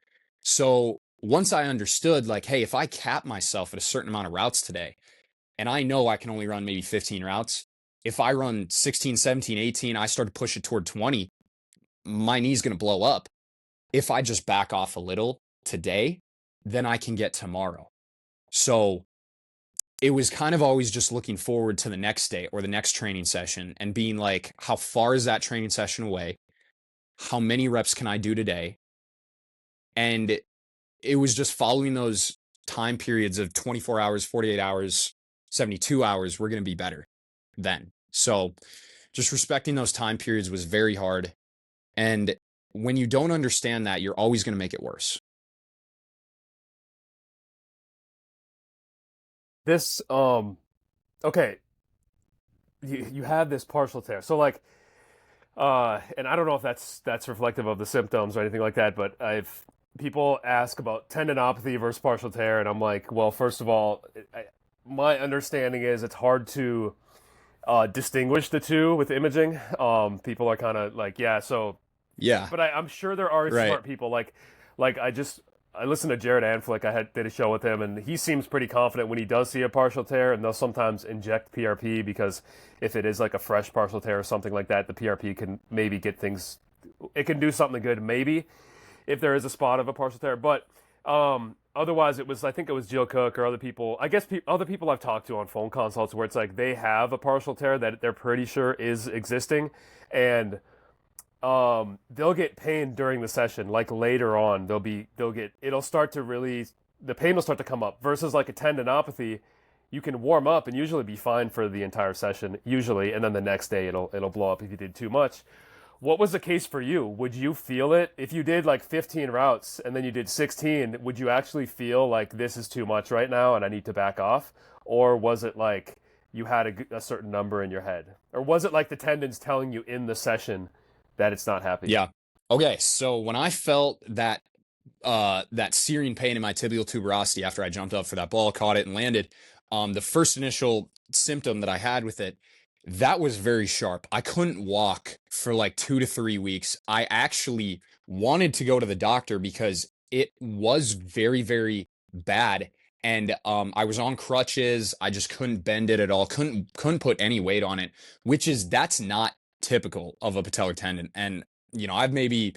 So once I understood, like, hey, if I cap myself at a certain amount of routes today, and I know I can only run maybe 15 routes, if I run 16, 17, 18, I start to push it toward 20, my knee's going to blow up. If I just back off a little today, then I can get tomorrow. So it was kind of always just looking forward to the next day or the next training session and being like, how far is that training session away? How many reps can I do today? And it was just following those time periods of 24 hours, 48 hours, 72 hours. We're going to be better then. So just respecting those time periods was very hard. And when you don't understand that, you're always going to make it worse. This okay, you have this partial tear. So like and I don't know if that's reflective of the symptoms or anything like that, but I've people ask about tendinopathy versus partial tear, and I'm like, well, first of all, my understanding is it's hard to distinguish the two with imaging. People are kind of like, yeah, so, Yeah, but I'm sure there are right. smart people like I listened to Jared Anflick. Did a show with him, and he seems pretty confident when he does see a partial tear, and they'll sometimes inject PRP because if it is like a fresh partial tear or something like that, the PRP can maybe get things. It can do something good, maybe if there is a spot of a partial tear. But otherwise, I think it was Jill Cook or other people. I guess other people I've talked to on phone consults where it's like they have a partial tear that they're pretty sure is existing, and they'll get pain during the session. Like later on, it'll start to really the pain will start to come up. Versus like a tendinopathy, you can warm up and usually be fine for the entire session usually, and then the next day it'll blow up if you did too much. What was the case for you? Would you feel it if you did like 15 routes and then you did 16? Would you actually feel like this is too much right now and I need to back off? Or was it like you had a certain number in your head? Or was it like the tendons telling you in the session that it's not happy? Yeah. Okay. So when I felt that searing pain in my tibial tuberosity after I jumped up for that ball, caught it, and landed, the first initial symptom that I had with it, that was very sharp. I couldn't walk for like 2 to 3 weeks. I actually wanted to go to the doctor because it was very, very bad. And I was on crutches. I just couldn't bend it at all. Couldn't put any weight on it, that's not typical of a patellar tendon. And I've maybe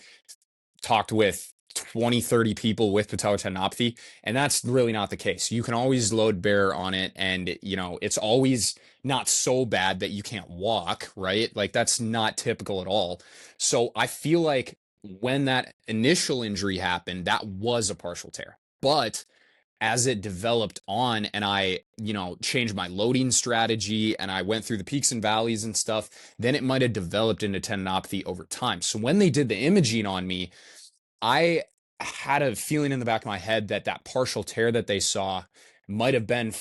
talked with 20, 30 people with patellar tendinopathy, and that's really not the case. You can always load bear on it, and it's always not so bad that you can't walk, right? Like that's not typical at all. So I feel like when that initial injury happened, that was a partial tear. But as it developed on and I, changed my loading strategy and I went through the peaks and valleys and stuff, then it might have developed into tendinopathy over time. So when they did the imaging on me, I had a feeling in the back of my head that that partial tear that they saw might have been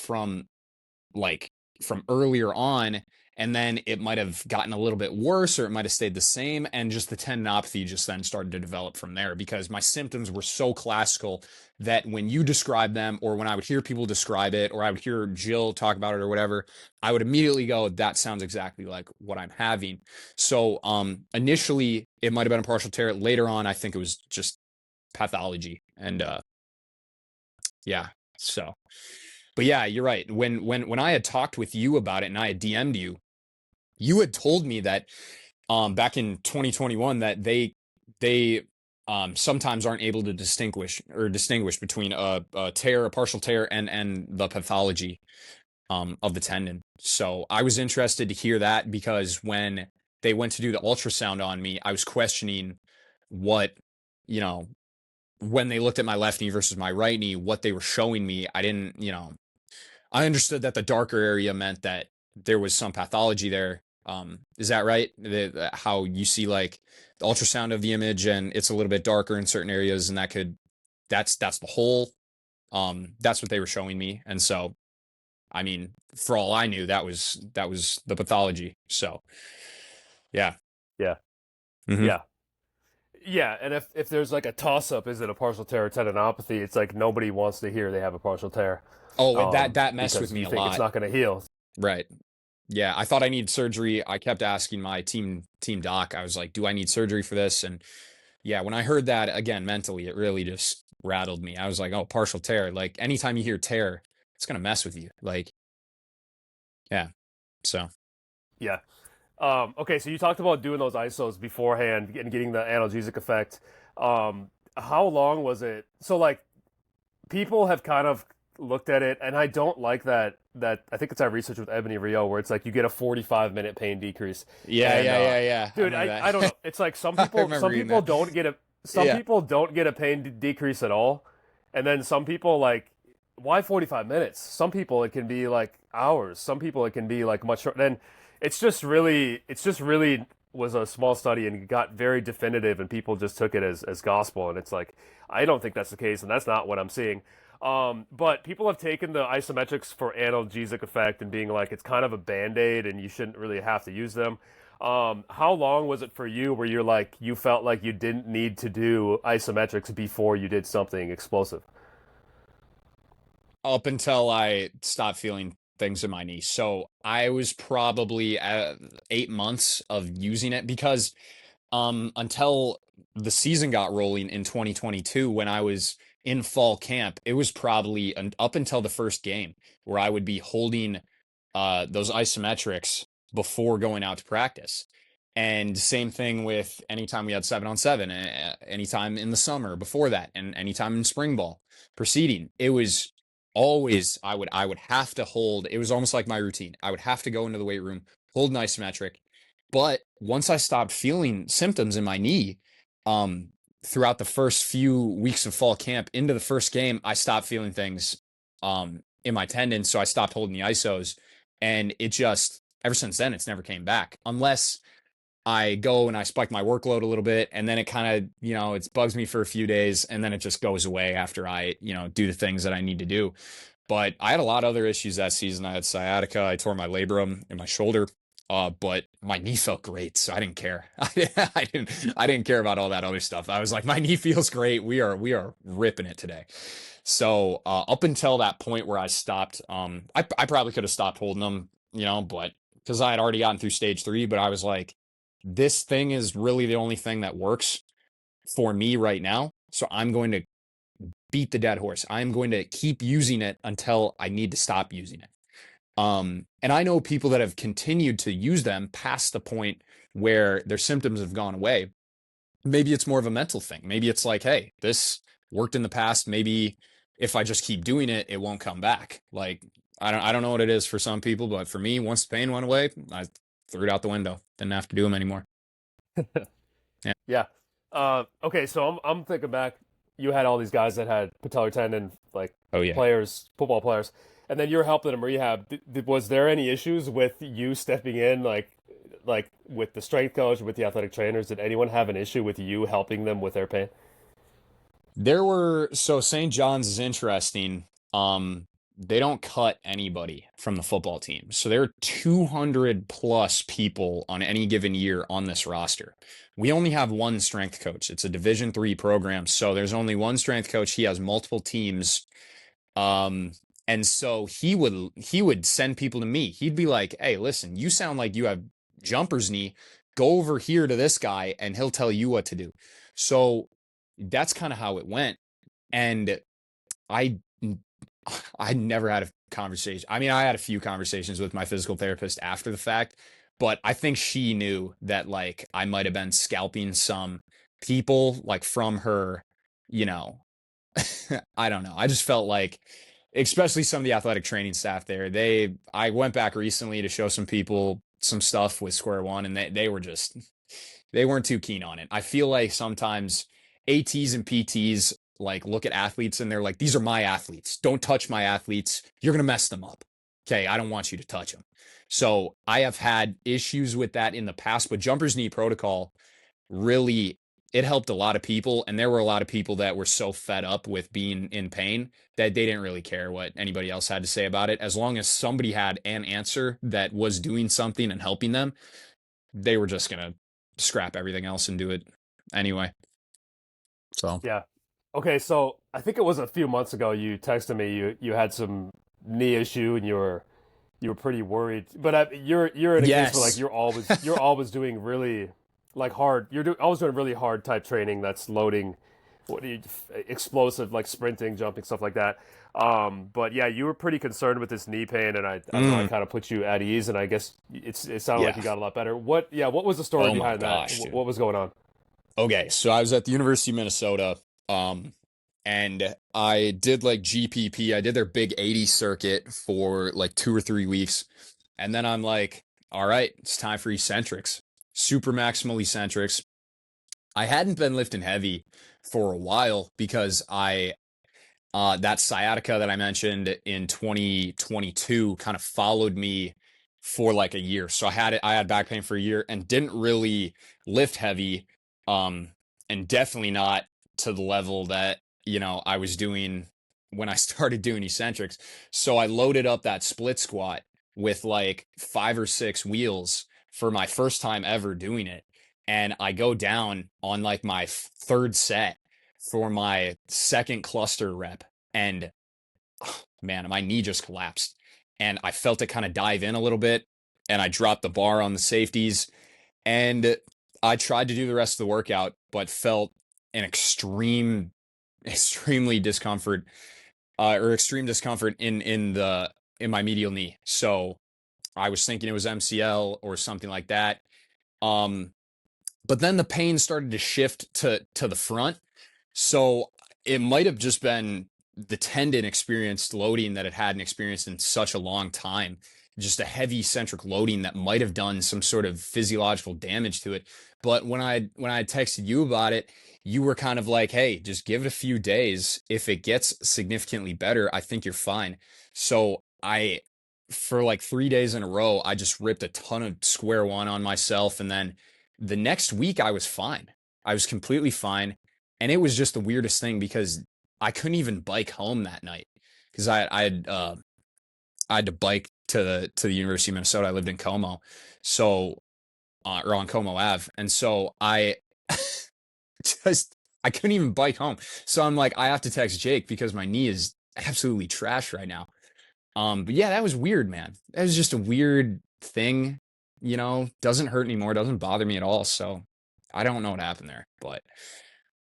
like from earlier on, and then it might have gotten a little bit worse or it might have stayed the same, and just the tendinopathy just then started to develop from there because my symptoms were so classical that when you describe them or when I would hear people describe it or I would hear Jill talk about it or whatever, I would immediately go, that sounds exactly like what I'm having. So initially it might have been a partial tear. Later on I think it was just pathology. And yeah, so but yeah, you're right. When I had talked with you about it and I had DM'd you, you had told me that back in 2021 that they sometimes aren't able to distinguish between a tear, a partial tear, and the pathology of the tendon. So I was interested to hear that because when they went to do the ultrasound on me, I was questioning what you know when they looked at my left knee versus my right knee, what they were showing me. I didn't, I understood that the darker area meant that there was some pathology there. Is that right? How you see like the ultrasound of the image and it's a little bit darker in certain areas, and that's the whole. That's what they were showing me, and so I mean, for all I knew, that was the pathology. So yeah. Yeah. Hmm. Yeah. Yeah, and if there's like a toss up, is it a partial tear or tendinopathy? It's like nobody wants to hear they have a partial tear, Oh, that messed with because me you a think it's lot. not going to heal. Right. Yeah, I thought I needed surgery. I kept asking my team doc. I was like, "Do I need surgery for this?" And Yeah, when I heard that again mentally, it really just rattled me. I was like, oh, partial tear. Like anytime you hear tear, it's gonna mess with you. Like, yeah. So Yeah. Okay, so you talked about doing those isos beforehand and getting the analgesic effect. How long was it? So like people have kind of looked at it, and I don't like that I think it's that research with Ebony Rio where it's like you get a 45-minute pain decrease. yeah, And yeah, yeah, yeah. I dude, remember I don't that. know. It's like some I people remember some reading people that. don't get a some Yeah. people don't get a pain decrease at all. And then some people like why 45 minutes? Some people it can be like hours. Some people it can be like much shorter. And it's just really was a small study and got very definitive and people just took it as gospel and it's like I don't think that's the case and that's not what I'm seeing. But people have taken the isometrics for analgesic effect and being like it's kind of a band-aid and you shouldn't really have to use them. How long was it for you where you're like you felt like you didn't need to do isometrics before you did something explosive? Up until I stopped feeling things in my knee. So I was probably at 8 months of using it because until the season got rolling in 2022 when I was in fall camp, it was probably up until the first game where I would be holding those isometrics before going out to practice. And same thing with anytime we had 7-on-7, anytime in the summer before that, and anytime in spring ball preceding. It was always I would have to hold. It was almost like my routine. I would have to go into the weight room, hold an isometric. But once I stopped feeling symptoms in my knee, um, throughout the first few weeks of fall camp into the first game, I stopped feeling things in my tendons. So I stopped holding the isos. And it just, ever since then, it's never came back. Unless I go and I spike my workload a little bit, and then it kind of, it bugs me for a few days, and then it just goes away after I, do the things that I need to do. But I had a lot of other issues that season. I had sciatica. I tore my labrum in my shoulder. But my knee felt great, so I didn't care. I didn't care about all that other stuff. I was like, my knee feels great. We are ripping it today. So up until that point where I stopped, I probably could have stopped holding them, but because I had already gotten through stage 3. But I was like, this thing is really the only thing that works for me right now. So I'm going to beat the dead horse. I'm going to keep using it until I need to stop using it. And I know people that have continued to use them past the point where their symptoms have gone away. Maybe it's more of a mental thing. Maybe it's like, hey, this worked in the past. Maybe if I just keep doing it, it won't come back. Like, I don't know what it is for some people, but for me, once the pain went away, I threw it out the window. Didn't have to do them anymore. Yeah. Yeah. Okay, so I'm thinking back. You had all these guys that had patellar tendon, like Oh yeah. players, football players, and then you're helping them rehab. Was there any issues with you stepping in, like with the strength coach, with the athletic trainers? Did anyone have an issue with you helping them with their pain? So St. John's is interesting. They don't cut anybody from the football team. So there are 200 plus people on any given year on this roster. We only have one strength coach. It's a Division 3 program. So there's only one strength coach. He has multiple teams. Um, and so he would send people to me. He'd be like, "Hey, listen, you sound like you have jumper's knee. Go over here to this guy and he'll tell you what to do." So that's kind of how it went. And I I never had a conversation. I mean, I had a few conversations with my physical therapist after the fact, but I think she knew that like I might have been scalping some people like from her, you know, I don't know. I just felt like, especially some of the athletic training staff there, I went back recently to show some people some stuff with Square One, and they weren't too keen on it. I feel like sometimes ATs and PTs like look at athletes and they're like, these are my athletes. Don't touch my athletes. You're going to mess them up. Okay. I don't want you to touch them. So I have had issues with that in the past, but jumper's knee protocol really, it helped a lot of people. And there were a lot of people that were so fed up with being in pain that they didn't really care what anybody else had to say about it. As long as somebody had an answer that was doing something and helping them, they were just going to scrap everything else and do it anyway. So, Yeah. Okay, so I think it was a few months ago you texted me you had some knee issue and you were pretty worried. But you're in a case where like yes. you're always doing really like hard. I was doing really hard type training that's loading, what do you, explosive like sprinting, jumping, stuff like that. But yeah, you were pretty concerned with this knee pain, and I don't know. I Mm, kind of put you at ease, and I guess it sounded like yeah. you got a lot better. What? Yeah, what was the story Oh my behind that? gosh, dude. What was going on? Okay, so I was at the University of Minnesota, and I did like GPP. I did their big 80 circuit for like 2 or 3 weeks. And then I'm like, all right, it's time for eccentrics. Super maximal eccentrics. I hadn't been lifting heavy for a while because that sciatica that I mentioned in 2022 kind of followed me for like a year. So I had back pain for a year and didn't really lift heavy, um, and definitely not to the level that, I was doing when I started doing eccentrics. So I loaded up that split squat with like 5 or 6 wheels for my first time ever doing it. And I go down on like my third set for my second cluster rep, and man, my knee just collapsed, and I felt it kind of dive in a little bit, and I dropped the bar on the safeties, and I tried to do the rest of the workout but felt an extremely discomfort, or extreme discomfort in my medial knee. So I was thinking it was MCL or something like that. um but then the pain started to shift to the front. So it might have just been the tendon experienced loading that it hadn't experienced in such a long time. Just a heavy centric loading that might have done some sort of physiological damage to it. But when I texted you about it, you were kind of like, "Hey, just give it a few days. If it gets significantly better, I think you're fine." So for like 3 days in a row, I just ripped a ton of square one on myself, and then the next week I was fine. I was completely fine. And it was just the weirdest thing because I couldn't even bike home that night because I had to bike to the University of Minnesota. I lived in Como, so or on Como Ave, and so just I couldn't even bike home. So I'm like, I have to text Jake because my knee is absolutely trash right now. But yeah, that was weird, man. That was just a weird thing. Doesn't hurt anymore. Doesn't bother me at all. So I don't know what happened there, but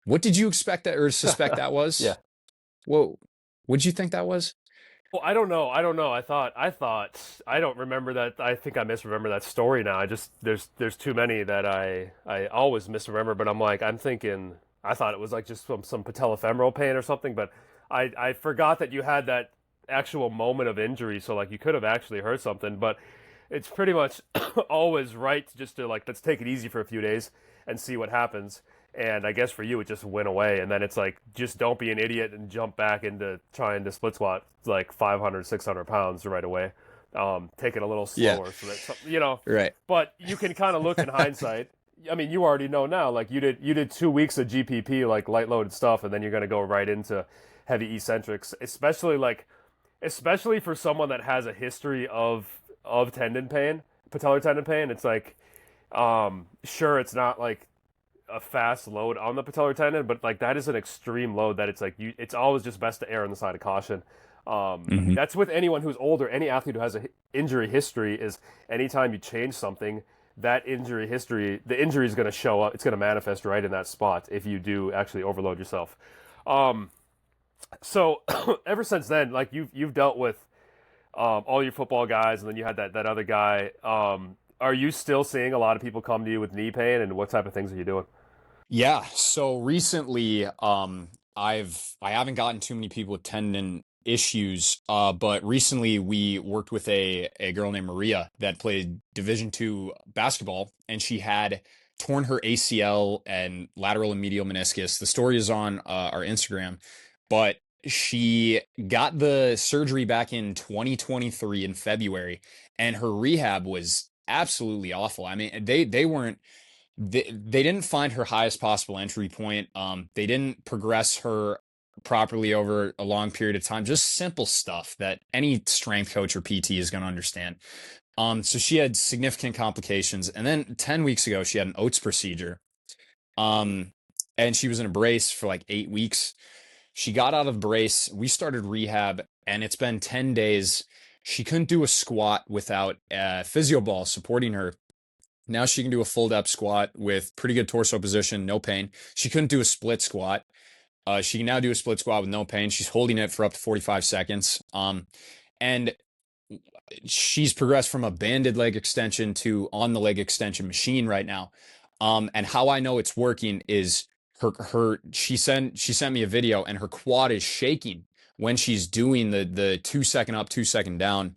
what did you expect that or suspect that Yeah. was? Whoa, what'd you think that was? Well, I don't know. I don't know. I thought I don't remember that. I think I misremember that story now. I just there's too many that I always misremember. But I'm thinking I thought it was like just some patellofemoral pain or something. But I forgot that you had that actual moment of injury. So like you could have actually hurt something. But it's pretty much always right just to like let's take it easy for a few days and see what happens. And I guess for you, it just went away. And then it's like, just don't be an idiot and jump back into trying to split squat like 500, 600 pounds right away. Take it a little Yeah, slower so that. right. But you can kind of look in hindsight. I mean, you already know now. Like you did 2 weeks of GPP, like light loaded stuff, and then you're gonna go right into heavy eccentrics, especially for someone that has a history of tendon pain, patellar tendon pain. It's like, sure, it's not like a fast load on the patellar tendon, but like that is an extreme load that it's like it's always just best to err on the side of caution. Hmm. That's with anyone who's older, any athlete who has a injury history is anytime you change something, that injury history, the injury is going to show up. It's going to manifest right in that spot if you do actually overload yourself. Um, so ever since then, like you've dealt with all your football guys, and then you had that other guy. Are you still seeing a lot of people come to you with knee pain, and what type of things are you doing? Yeah. So recently, I haven't gotten too many people with tendon issues, but recently we worked with a girl named Maria that played Division II basketball, and she had torn her ACL and lateral and medial meniscus. The story is on our Instagram, but she got the surgery back in 2023 in February, and her rehab was absolutely awful. I mean, they didn't find her highest possible entry point. They didn't progress her properly over a long period of time. Just simple stuff that any strength coach or PT is going to understand. So she had significant complications, and then 10 weeks ago she had an Oates procedure. Um, and she was in a brace for like 8 weeks. She got out of brace. We started rehab, and it's been 10 days. She couldn't do a squat without a physio ball supporting her. Now she can do a full depth squat with pretty good torso position, no pain. She couldn't do a split squat. She can now do a split squat with no pain. She's holding it for up to 45 seconds. And she's progressed from a banded leg extension to on the leg extension machine right now. And how I know it's working is she sent me a video and her quad is shaking when she's doing the 2 second up, 2 second down.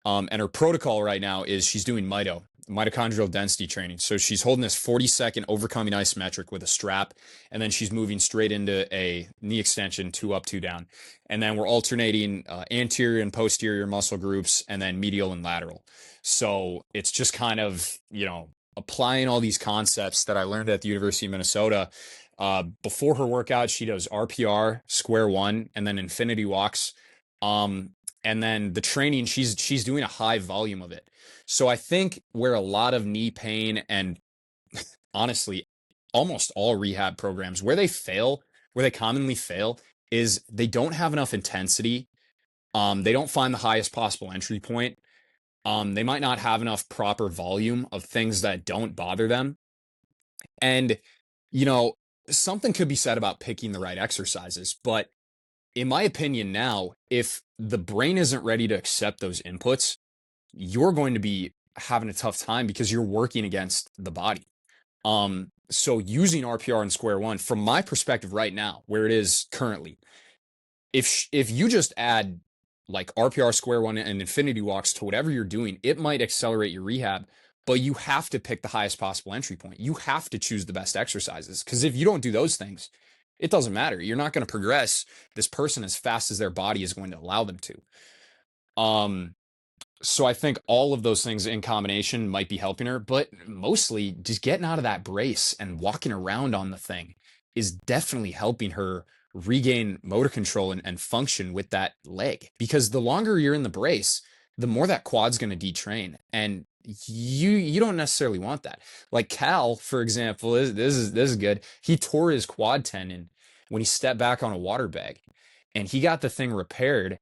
And her protocol right now is she's doing mitochondrial density training. So she's holding this 40-second overcoming isometric with a strap, and then she's moving straight into a knee extension, 2 up, 2 down. And then we're alternating anterior and posterior muscle groups, and then medial and lateral. So it's just kind of, applying all these concepts that I learned at the University of Minnesota. Before her workout, she does RPR, square one, and then infinity walks. And then the training, she's doing a high volume of it. So I think where a lot of knee pain and honestly, almost all rehab programs, where they commonly fail, is they don't have enough intensity. They don't find the highest possible entry point. They might not have enough proper volume of things that don't bother them. And, something could be said about picking the right exercises, but in my opinion now, if the brain isn't ready to accept those inputs, you're going to be having a tough time because you're working against the body. So using RPR and square one, from my perspective right now, where it is currently, if you just add like RPR, square one, and infinity walks to whatever you're doing, it might accelerate your rehab, but you have to pick the highest possible entry point. You have to choose the best exercises, because if you don't do those things, it doesn't matter. You're not going to progress this person as fast as their body is going to allow them to. So I think all of those things in combination might be helping her, but mostly just getting out of that brace and walking around on the thing is definitely helping her regain motor control and function with that leg. Because the longer you're in the brace, the more that quad's going to detrain, and you don't necessarily want that. Like Cal, for example, this is good. He tore his quad tendon when he stepped back on a water bag, and he got the thing repaired,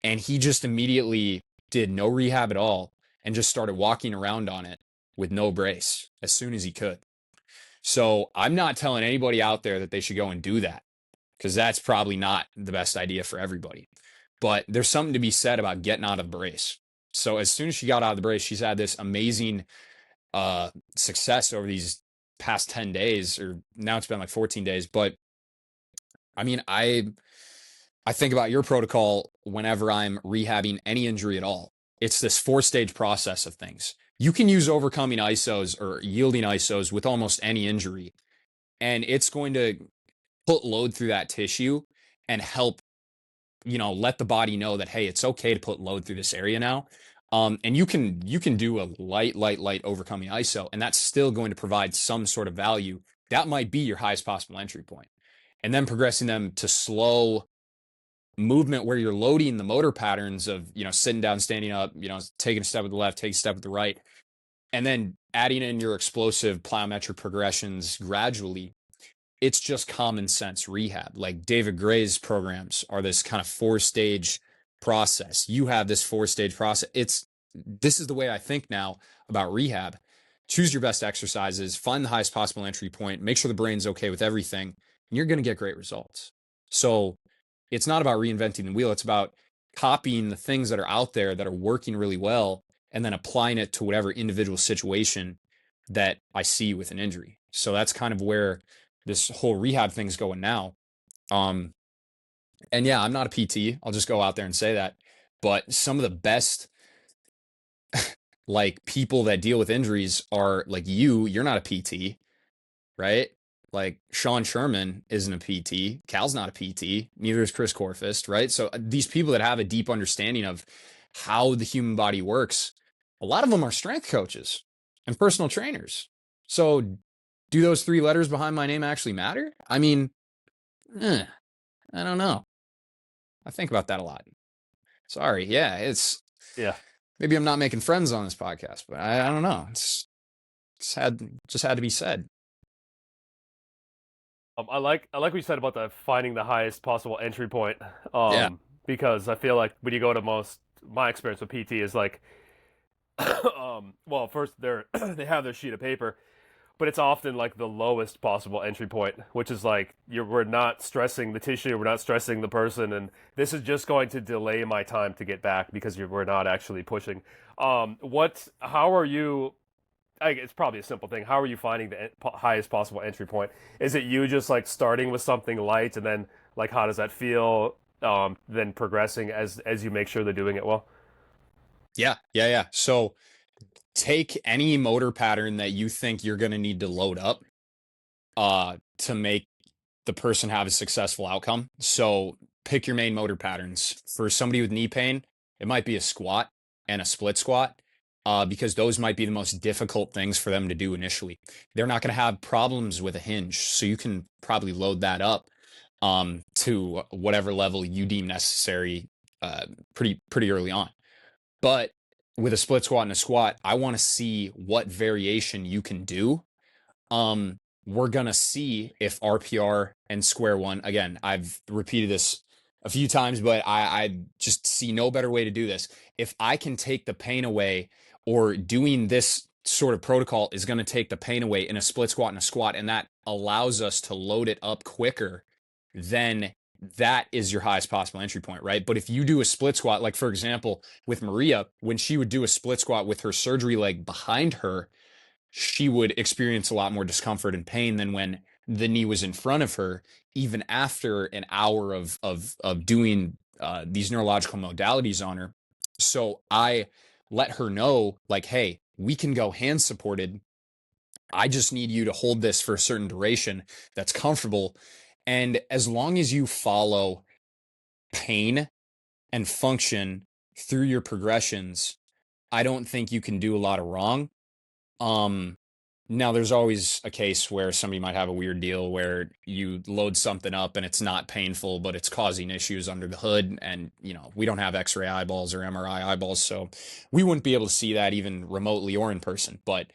and he just immediately did no rehab at all and just started walking around on it with no brace as soon as he could. So I'm not telling anybody out there that they should go and do that, because that's probably not the best idea for everybody. But there's something to be said about getting out of the brace. So as soon as she got out of the brace, she's had this amazing success over these past 10 days, or now it's been like 14 days. But I mean, I think about your protocol whenever I'm rehabbing any injury at all. It's this 4-stage process of things. You can use overcoming ISOs or yielding ISOs with almost any injury, and it's going to put load through that tissue and help, let the body know that, hey, it's okay to put load through this area now. And you can do a light overcoming ISO, and that's still going to provide some sort of value. That might be your highest possible entry point. And then progressing them to slow movement where you're loading the motor patterns of, sitting down, standing up, taking a step with the left, taking a step with the right, and then adding in your explosive plyometric progressions gradually. It's just common sense rehab. Like David Gray's programs are this kind of 4-stage process. You have this 4-stage process. This is the way I think now about rehab. Choose your best exercises, find the highest possible entry point, make sure the brain's okay with everything, and you're going to get great results. So it's not about reinventing the wheel. It's about copying the things that are out there that are working really well and then applying it to whatever individual situation that I see with an injury. So that's kind of where this whole rehab thing's going now. And yeah, I'm not a PT. I'll just go out there and say that. But some of the best like people that deal with injuries are like you're not a PT, right? Like Sean Sherman isn't a PT. Cal's not a PT. Neither is Chris Corfist, right? So these people that have a deep understanding of how the human body works, a lot of them are strength coaches and personal trainers. So do those 3 letters behind my name actually matter? I mean, I don't know. I think about that a lot. Sorry. Yeah, Yeah. maybe I'm not making friends on this podcast, but I don't know. It's just had to be said. I like what you said about the finding the highest possible entry point. Yeah. Because I feel like when you go to my experience with PT is like Well, first they have their sheet of paper, but it's often like the lowest possible entry point, which is like we're not stressing the tissue, we're not stressing the person, and this is just going to delay my time to get back because we're not actually pushing. How are you? It's probably a simple thing. How are you finding the highest possible entry point? Is it you just like starting with something light and then like how does that feel? Then progressing as you make sure they're doing it well. Yeah. So take any motor pattern that you think you're going to need to load up to make the person have a successful outcome. So pick your main motor patterns. For somebody with knee pain, it might be a squat and a split squat, because those might be the most difficult things for them to do initially. They're not going to have problems with a hinge, so you can probably load that up to whatever level you deem necessary pretty early on. But with a split squat and a squat, I want to see what variation you can do. um, we're gonna see if RPR and square one, again, I've repeated this a few times, but I just see no better way to do this. If I can take the pain away, or doing this sort of protocol is going to take the pain away in a split squat and a squat, and that allows us to load it up quicker, then that is your highest possible entry point, right? But if you do a split squat, like for example, with Maria, when she would do a split squat with her surgery leg behind her, she would experience a lot more discomfort and pain than when the knee was in front of her, even after an hour of doing these neurological modalities on her. So I let her know, like, hey, we can go hand supported. I just need you to hold this for a certain duration that's comfortable. And as long as you follow pain and function through your progressions, I don't think you can do a lot of wrong. Um, Now there's always a case where somebody might have a weird deal where you load something up and it's not painful, but it's causing issues under the hood. And, we don't have X-ray eyeballs or MRI eyeballs, so we wouldn't be able to see that even remotely or in person. But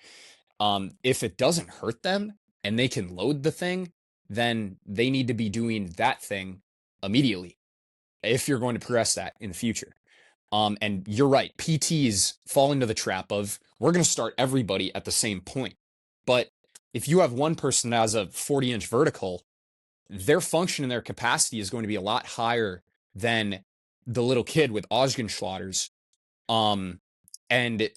if it doesn't hurt them and they can load the thing, then they need to be doing that thing immediately if you're going to progress that in the future. And you're right, PTs fall into the trap of we're going to start everybody at the same point. But if you have one person that has a 40-inch vertical, their function and their capacity is going to be a lot higher than the little kid with Osgenschlatters. And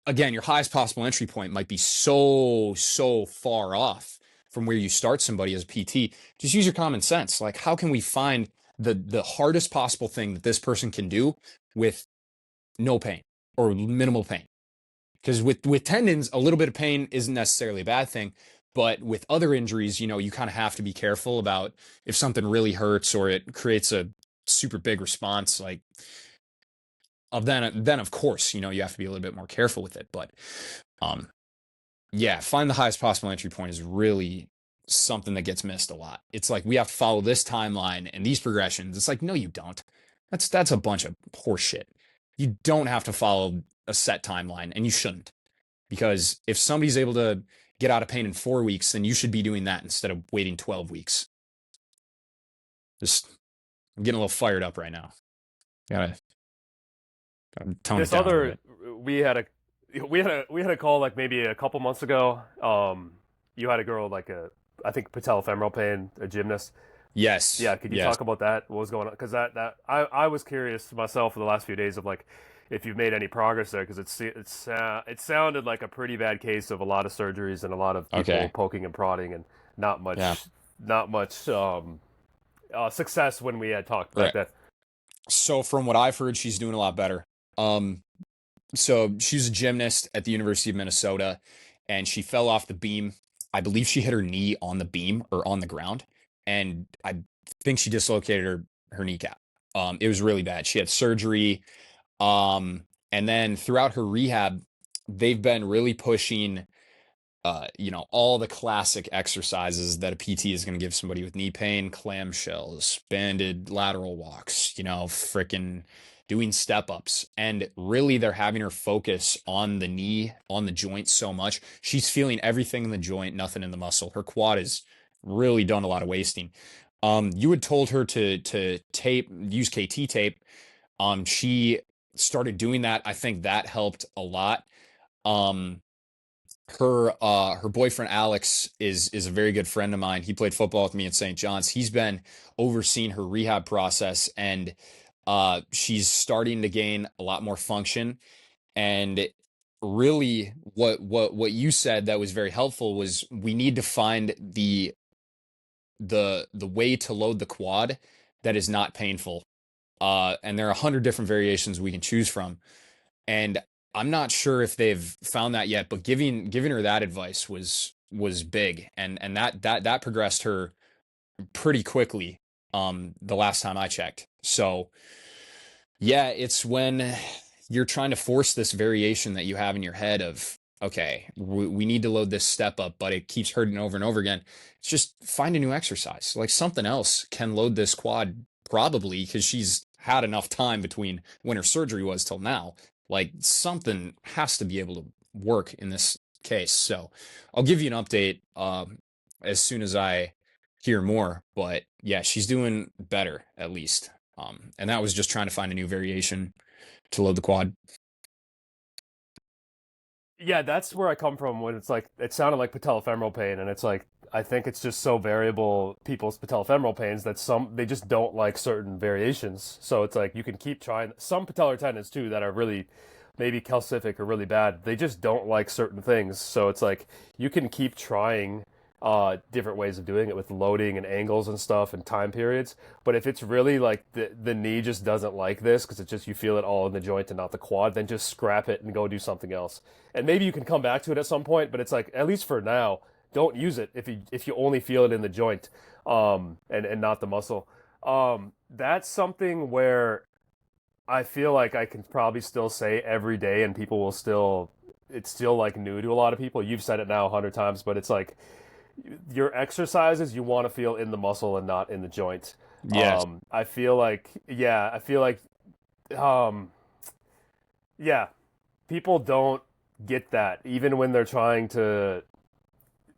again, your highest possible entry point might be so far off from where you start somebody as a PT. Just use your common sense. Like, how can we find the hardest possible thing that this person can do with no pain or minimal pain? Because with tendons, a little bit of pain isn't necessarily a bad thing, but with other injuries, you kind of have to be careful about if something really hurts or it creates a super big response. Like, then of course, you have to be a little bit more careful with it. But um, yeah, find the highest possible entry point is really something that gets missed a lot. It's like we have to follow this timeline and these progressions. It's like, no, you don't. That's a bunch of horseshit. You don't have to follow a set timeline, and you shouldn't. Because if somebody's able to get out of pain in 4 weeks, then you should be doing that instead of waiting 12 weeks. Just, I'm getting a little fired up right now. Gotta tone it This down a little other bit. we had a call like maybe a couple months ago. You had a girl like I think patellofemoral pain, a gymnast. Yes, Yeah, could you yes. talk about that? What was going on? Because I was curious myself for the last few days of like if you've made any progress there because it sounded like a pretty bad case of a lot of surgeries and a lot of people Okay. poking and prodding and not Yeah. much not much success when we had talked back Right. then. So from what I've heard, she's doing a lot better. Um, so she's a gymnast at the University of Minnesota, and she fell off the beam. I believe she hit her knee on the beam or on the ground, and I think she dislocated her kneecap. It was really bad. She had surgery. And then throughout her rehab, they've been really pushing all the classic exercises that a PT is going to give somebody with knee pain: clamshells, banded lateral walks, freaking doing step ups. And really, they're having her focus on the knee, on the joint so much. She's feeling everything in the joint, nothing in the muscle. Her quad is really done a lot of wasting. You had told her to use KT tape. She started doing that. I think that helped a lot. Um, her boyfriend Alex is a very good friend of mine. He played football with me at St. John's. He's been overseeing her rehab process, and she's starting to gain a lot more function. And really, what you said that was very helpful was we need to find the way to load the quad that is not painful. And there are 100 different variations we can choose from. And I'm not sure if they've found that yet, but giving her that advice was big, and that progressed her pretty quickly the last time I checked. So yeah, it's when you're trying to force this variation that you have in your head of, okay, we need to load this step up, but it keeps hurting over and over again. It's just find a new exercise. Like something else can load this quad probably because she's had enough time between when her surgery was till now. Like something has to be able to work in this case. So I'll give you an update as soon as I hear more. But yeah, she's doing better at least. And that was just trying to find a new variation to load the quad. Yeah, that's where I come from when it's like it sounded like patellofemoral pain, and it's like I think it's just so variable people's patellofemoral pains that some they just don't like certain variations. So it's like you can keep trying. Some patellar tendons too that are really maybe calcific or really bad. They just don't like certain things. So it's like you can keep trying different ways of doing it with loading and angles and stuff and time periods. But if it's really like the knee just doesn't like this because it's just you feel it all in the joint and not the quad, then just scrap it and go do something else. And maybe you can come back to it at some point, but it's like at least for now, don't use it if you only feel it in the joint, and not the muscle. That's something where I feel like I can probably still say every day, and people will still. It's still like new to a lot of people. You've said it now 100 times, but it's like your exercises you want to feel in the muscle and not in the joint. Yes. I feel like yeah, I feel like um, yeah, people don't get that even when they're trying to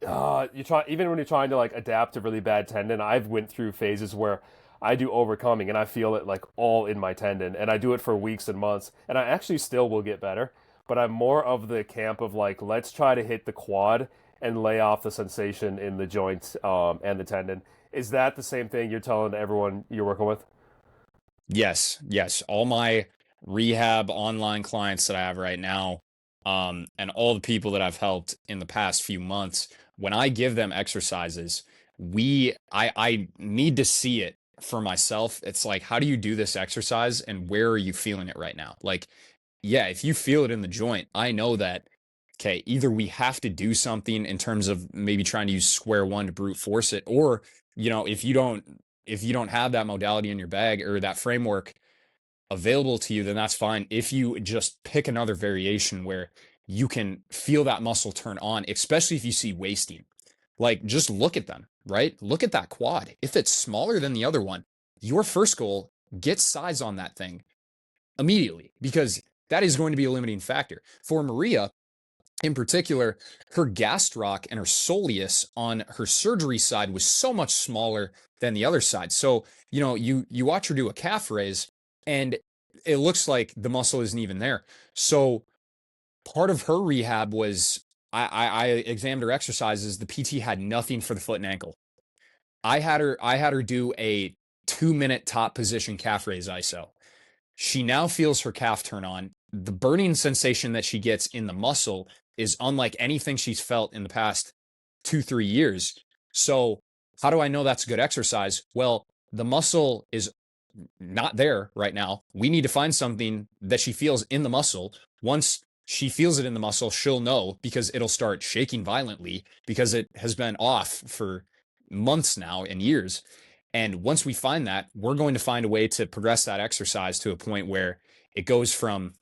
you try even when you're trying to like adapt to really bad tendon. I've went through phases where I do overcoming and I feel it like all in my tendon and I do it for weeks and months and I actually still will get better, but I'm more of the camp of like let's try to hit the quad and lay off the sensation in the joint and the tendon. Is that the same thing you're telling everyone you're working with? Yes. Yes. All my rehab online clients that I have right now, and all the people that I've helped in the past few months, when I give them exercises, I need to see it for myself. It's like, how do you do this exercise and where are you feeling it right now? Like, yeah, if you feel it in the joint, I know that, okay, either we have to do something in terms of maybe trying to use square one to brute force it, or, if you don't have that modality in your bag or that framework available to you, then that's fine. If you just pick another variation where you can feel that muscle turn on, especially if you see wasting, like just look at them, right? Look at that quad. If it's smaller than the other one, your first goal, get size on that thing immediately because that is going to be a limiting factor. For Maria, in particular, her gastroc and her soleus on her surgery side was so much smaller than the other side. So, you watch her do a calf raise and it looks like the muscle isn't even there. So part of her rehab was I examined her exercises. The PT had nothing for the foot and ankle. I had her do a 2-minute top position calf raise ISO. She now feels her calf turn on. The burning sensation that she gets in the muscle is unlike anything she's felt in the past 2, 3 years. So, how do I know that's a good exercise? Well, the muscle is not there right now. We need to find something that she feels in the muscle. Once she feels it in the muscle, she'll know because it'll start shaking violently because it has been off for months now and years. And once we find that, we're going to find a way to progress that exercise to a point where it goes from,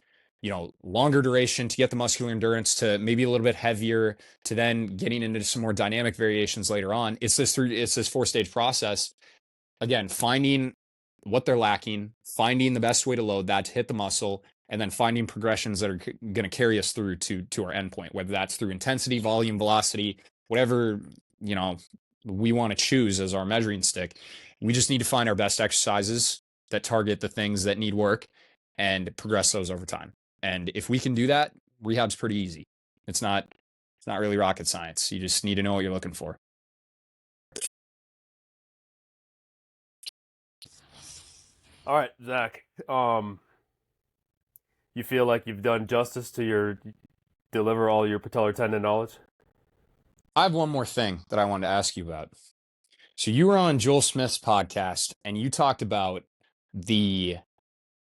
longer duration to get the muscular endurance to maybe a little bit heavier to then getting into some more dynamic variations later on. It's this 4-stage process. Again, finding what they're lacking, finding the best way to load that to hit the muscle, and then finding progressions that are going to carry us through to our endpoint, whether that's through intensity, volume, velocity, whatever, you know, we want to choose as our measuring stick. We just need to find our best exercises that target the things that need work and progress those over time. And if we can do that, rehab's pretty easy. It's not really rocket science. You just need to know what you're looking for. All right, Zach. You feel like you've done justice to your deliver all your patellar tendon knowledge? I have one more thing that I wanted to ask you about. So you were on Joel Smith's podcast and you talked about the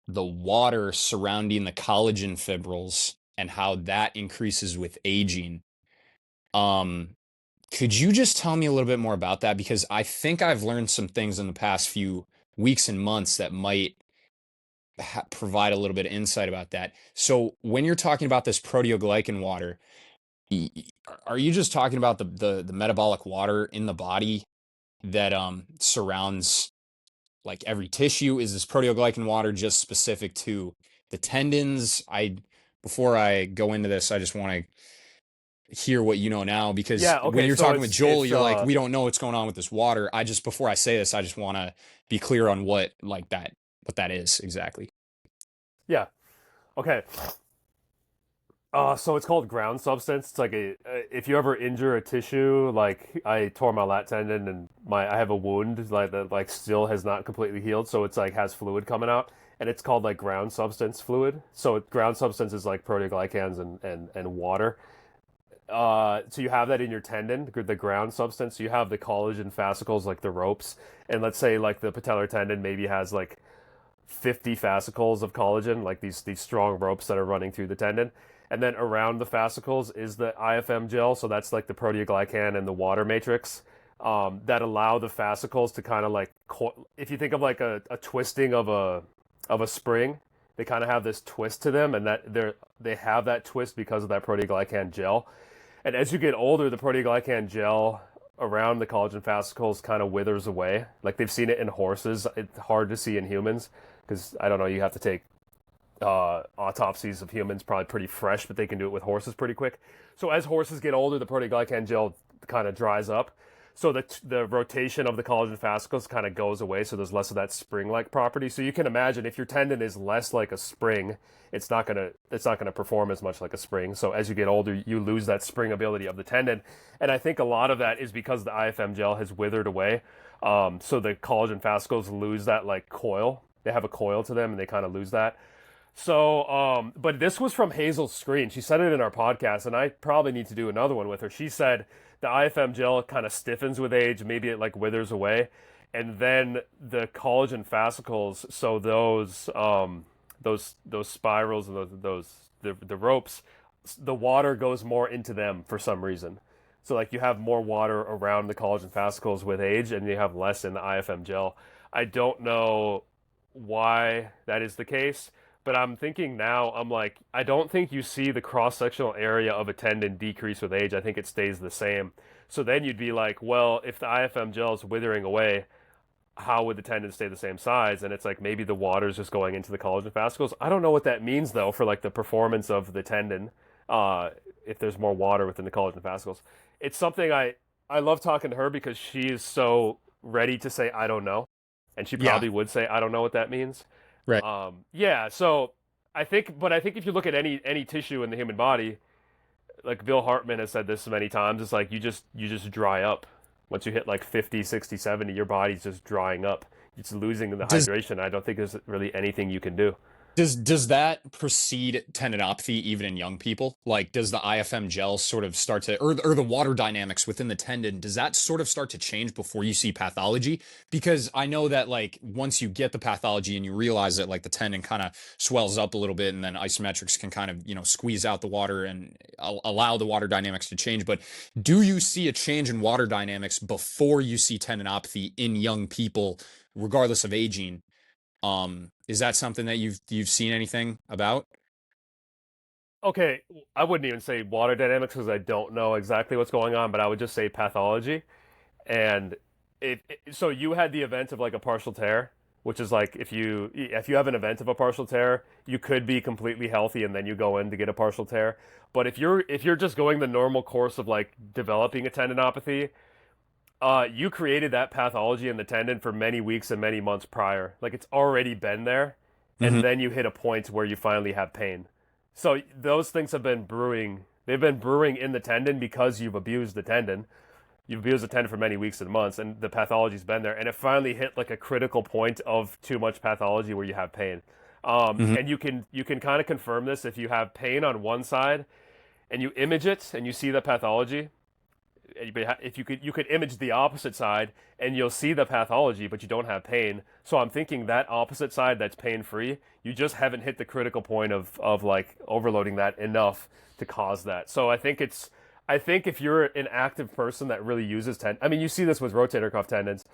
the water surrounding the collagen fibrils and how that increases with aging. Um, could you just tell me a little bit more about that? Because I think I've learned some things in the past few weeks and months that might provide a little bit of insight about that. So when you're talking about this proteoglycan water, are you just talking about the metabolic water in the body that surrounds like every tissue? Is this proteoglycan water just specific to the tendons? I Before I go into this, I just want to hear what you know now, because Yeah. when Okay. you're So talking with it's Joel, it's you're like, we don't know what's going on with this water. I just Before I say this, I just want to be clear on what that is exactly. yeah. Okay. So it's called ground substance. It's like if you ever injure a tissue, like I tore my lat tendon and I have a wound like that like still has not completely healed, so it's like has fluid coming out, and it's called like ground substance fluid. So ground substance is like proteoglycans and water. So you have that in your tendon, the ground substance. You have the collagen fascicles, like the ropes, and let's say like the patellar tendon maybe has like 50 fascicles of collagen, like these strong ropes that are running through the tendon. And then around the fascicles is the IFM gel, so that's like the proteoglycan and the water matrix that allow the fascicles to kind of like, if you think of like a twisting of a spring, they kind of have this twist to them, and that they have that twist because of that proteoglycan gel. And as you get older, the proteoglycan gel around the collagen fascicles kind of withers away. Like they've seen it in horses. It's hard to see in humans because I don't know. You have to take autopsies of humans, probably pretty fresh, but they can do it with horses pretty quick. So as horses get older, the proteoglycan gel kind of dries up. So the rotation of the collagen fascicles kind of goes away. So there's less of that spring-like property. So you can imagine if your tendon is less like a spring, it's not gonna perform as much like a spring. So as you get older, you lose that spring ability of the tendon, and I think a lot of that is because the IFM gel has withered away. So the collagen fascicles lose that like coil. They have a coil to them, and they kind of lose that. So, but this was from Hazel's screen. She said it in our podcast, and I probably need to do another one with her. She said the IFM gel kind of stiffens with age, maybe it like withers away, and then the collagen fascicles. So those spirals and the ropes, the water goes more into them for some reason. So like you have more water around the collagen fascicles with age, and you have less in the IFM gel. I don't know why that is the case. But I'm thinking now, I'm like, I don't think you see the cross-sectional area of a tendon decrease with age. I think it stays the same. So then you'd be like, well, if the IFM gel is withering away, how would the tendon stay the same size? And it's like maybe the water's just going into the collagen fascicles. I don't know what that means though for like the performance of the tendon, uh, if there's more water within the collagen fascicles. It's something I love talking to her because she is so ready to say I don't know, and she Yeah, probably would say I don't know what that means. right. Yeah, so but I think if you look at any tissue in the human body, like Bill Hartman has said this many times, it's like you just dry up. Once you hit like 50, 60, 70, your body's just drying up. It's losing the Does hydration. I don't think there's really anything you can do. does that precede tendinopathy even in young people? Like, does the IFM gel sort of start to, or the water dynamics within the tendon, does that sort of start to change before you see pathology? Because I know that like once you get the pathology and you realize that like the tendon kind of swells up a little bit, and then isometrics can kind of squeeze out the water and allow the water dynamics to change. But do you see a change in water dynamics before you see tendinopathy in young people, regardless of aging? Is that something that you've seen anything about? Okay, I wouldn't even say water dynamics because I don't know exactly what's going on, but I would just say pathology. And so you had the event of like a partial tear, which is like if you have an event of a partial tear, you could be completely healthy and then you go in to get a partial tear. But if you're just going the normal course of like developing a tendinopathy, you created that pathology in the tendon for many weeks and many months prior. Like it's already been there, and Hmm. then you hit a point where you finally have pain. So those things have been brewing. They've been brewing in the tendon because you've abused the tendon. You've abused the tendon for many weeks and months, and the pathology's been there. And it finally hit like a critical point of too much pathology where you have pain. Hmm. And you can kind of confirm this if you have pain on one side and you image it and you see the pathology. If you could image the opposite side and you'll see the pathology, but you don't have pain. So I'm thinking that opposite side that's pain free, you just haven't hit the critical point of like overloading that enough to cause that. So I think if you're an active person that really uses I mean, you see this with rotator cuff tendons,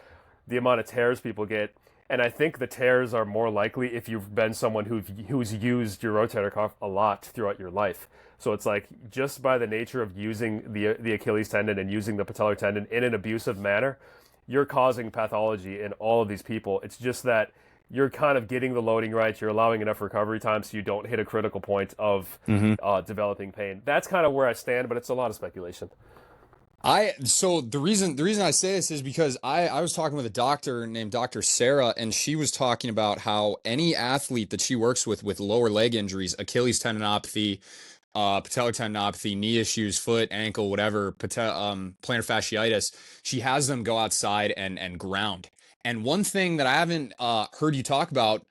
the amount of tears people get. And I think the tears are more likely if you've been someone who's used your rotator cuff a lot throughout your life. So it's like just by the nature of using the Achilles tendon and using the patellar tendon in an abusive manner, you're causing pathology in all of these people. It's just that you're kind of getting the loading right. You're allowing enough recovery time so you don't hit a critical point of Hmm. developing pain. That's kind of where I stand, but it's a lot of speculation. So the reason I say this is because I was talking with a doctor named Dr. Sarah, and she was talking about how any athlete that she works with lower leg injuries, Achilles tendinopathy, patellar tendinopathy, knee issues, foot, ankle, whatever, plantar fasciitis, she has them go outside and ground. And one thing that I haven't heard you talk about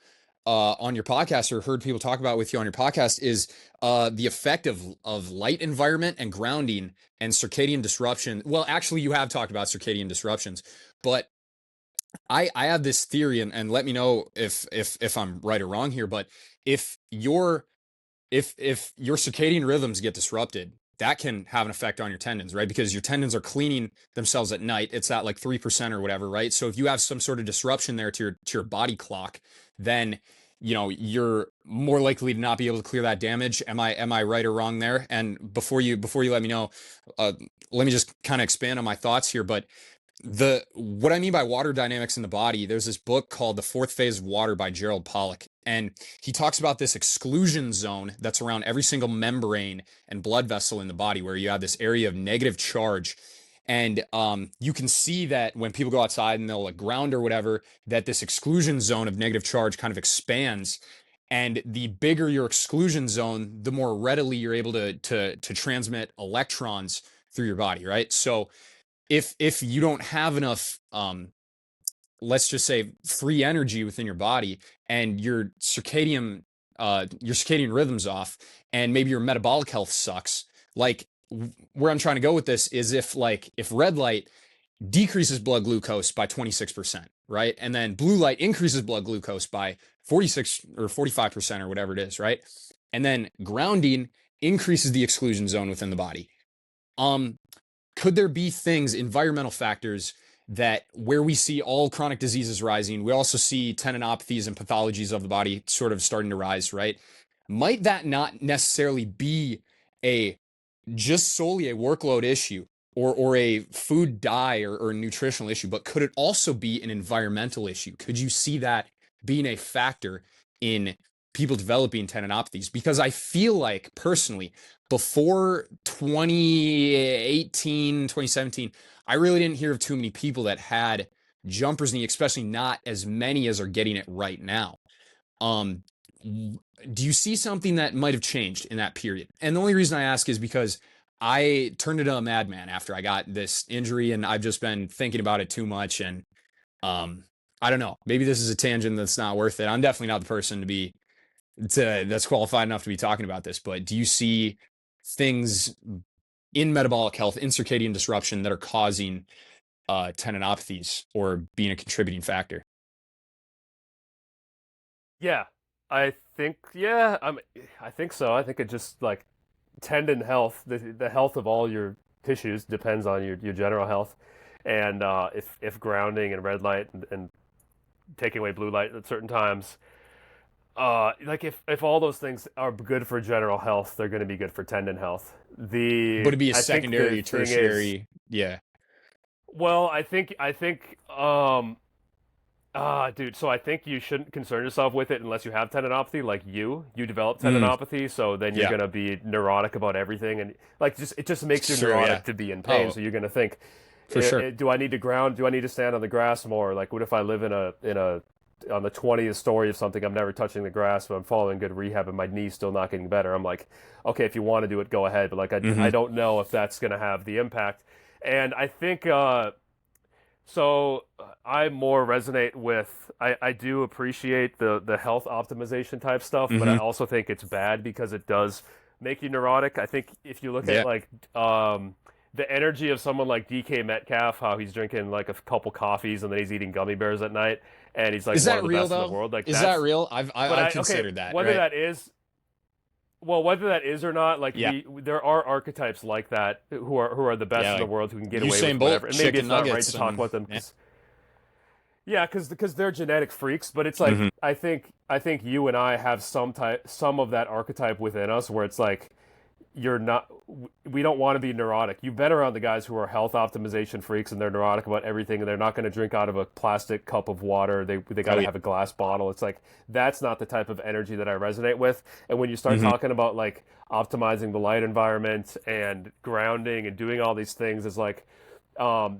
on your podcast, or heard people talk about with you on your podcast, is the effect of light environment and grounding and circadian disruption. Well, actually, you have talked about circadian disruptions, but I have this theory, and let me know if I'm right or wrong here. But if your if your circadian rhythms get disrupted, that can have an effect on your tendons, right? Because your tendons are cleaning themselves at night. It's at like 3% or whatever, right? So if you have some sort of disruption there to your body clock, then you're more likely to not be able to clear that damage. Am I right or wrong there? And before you let me know, uh, let me just kind of expand on my thoughts here. But the what I mean by water dynamics in the body, there's this book called The Fourth Phase of Water by Gerald Pollack, and he talks about this exclusion zone that's around every single membrane and blood vessel in the body, where you have this area of negative charge. And you can see that when people go outside and they'll like ground or whatever, that this exclusion zone of negative charge kind of expands. And the bigger your exclusion zone, the more readily you're able to transmit electrons through your body, right? So if you don't have enough let's just say free energy within your body, and your circadian rhythms off, and maybe your metabolic health sucks, like where I'm trying to go with this is if red light decreases blood glucose by 26%, right? And then blue light increases blood glucose by 46 or 45% or whatever it is, right? And then grounding increases the exclusion zone within the body. Um, could there be things, environmental factors, that where we see all chronic diseases rising, we also see tendinopathies and pathologies of the body sort of starting to rise, right? Might that not necessarily be a just solely a workload issue, or a food dye, or nutritional issue, but could it also be an environmental issue? Could you see that being a factor in people developing tendinopathies? Because I feel like personally, before 2018, 2017, I really didn't hear of too many people that had jumper's knee, especially not as many as are getting it right now. Um, do you see something that might have changed in that period? And the only reason I ask is because I turned into a madman after I got this injury, and I've just been thinking about it too much. And um, I don't know. Maybe this is a tangent that's not worth it. I'm definitely not the person that's qualified enough to be talking about this. But do you see things in metabolic health, in circadian disruption, that are causing tendinopathies or being a contributing factor? Yeah, I think so. I think it just like tendon health, the health of all your tissues depends on your general health. And if grounding and red light and taking away blue light at certain times, like if all those things are good for general health, they're going to be good for tendon health. Would it be a I think the secondary, thing is, tertiary? Yeah. well, dude, so I think you shouldn't concern yourself with it unless you have tendinopathy. Like you develop Mm, tendinopathy, so then you're yeah. gonna be neurotic about everything, and like just it just makes you Sure. Yeah. neurotic to be in pain. Oh, So you're gonna think, for sure. Do I need to ground? Do I need to stand on the grass more? Like, what if I live in a on the 20th story of something, I'm never touching the grass, but I'm following good rehab and my knee's still not getting better. I'm like, okay, if you want to do it, go ahead. But like, I Hmm. don't know if that's going to have the impact. And I think, I more resonate with, I do appreciate the health optimization type stuff, but I Hmm. also think it's bad because it does make you neurotic. I think if you look at Yeah. like, the energy of someone like DK Metcalf, how he's drinking like a couple coffees and then he's eating gummy bears at night, and he's like Is one of that the real best in the though? world. Like Is that that's, real? but I've okay, considered that, whether right? that is, well, whether that is or not, like Yeah. there are archetypes like that who are the best Yeah, in the like world who can get away with Usain Bolt, whatever. And maybe chicken it's not right to nuggets, talk and about them yeah. because yeah, because they're genetic freaks. But it's like Hmm. I think you and I have some of that archetype within us where it's like you're not we don't want to be neurotic. You've been around the guys who are health optimization freaks and they're neurotic about everything and they're not going to drink out of a plastic cup of water. They got Oh to yeah. have a glass bottle. It's like that's not the type of energy that I resonate with. And when you start Hmm. talking about like optimizing the light environment and grounding and doing all these things, is like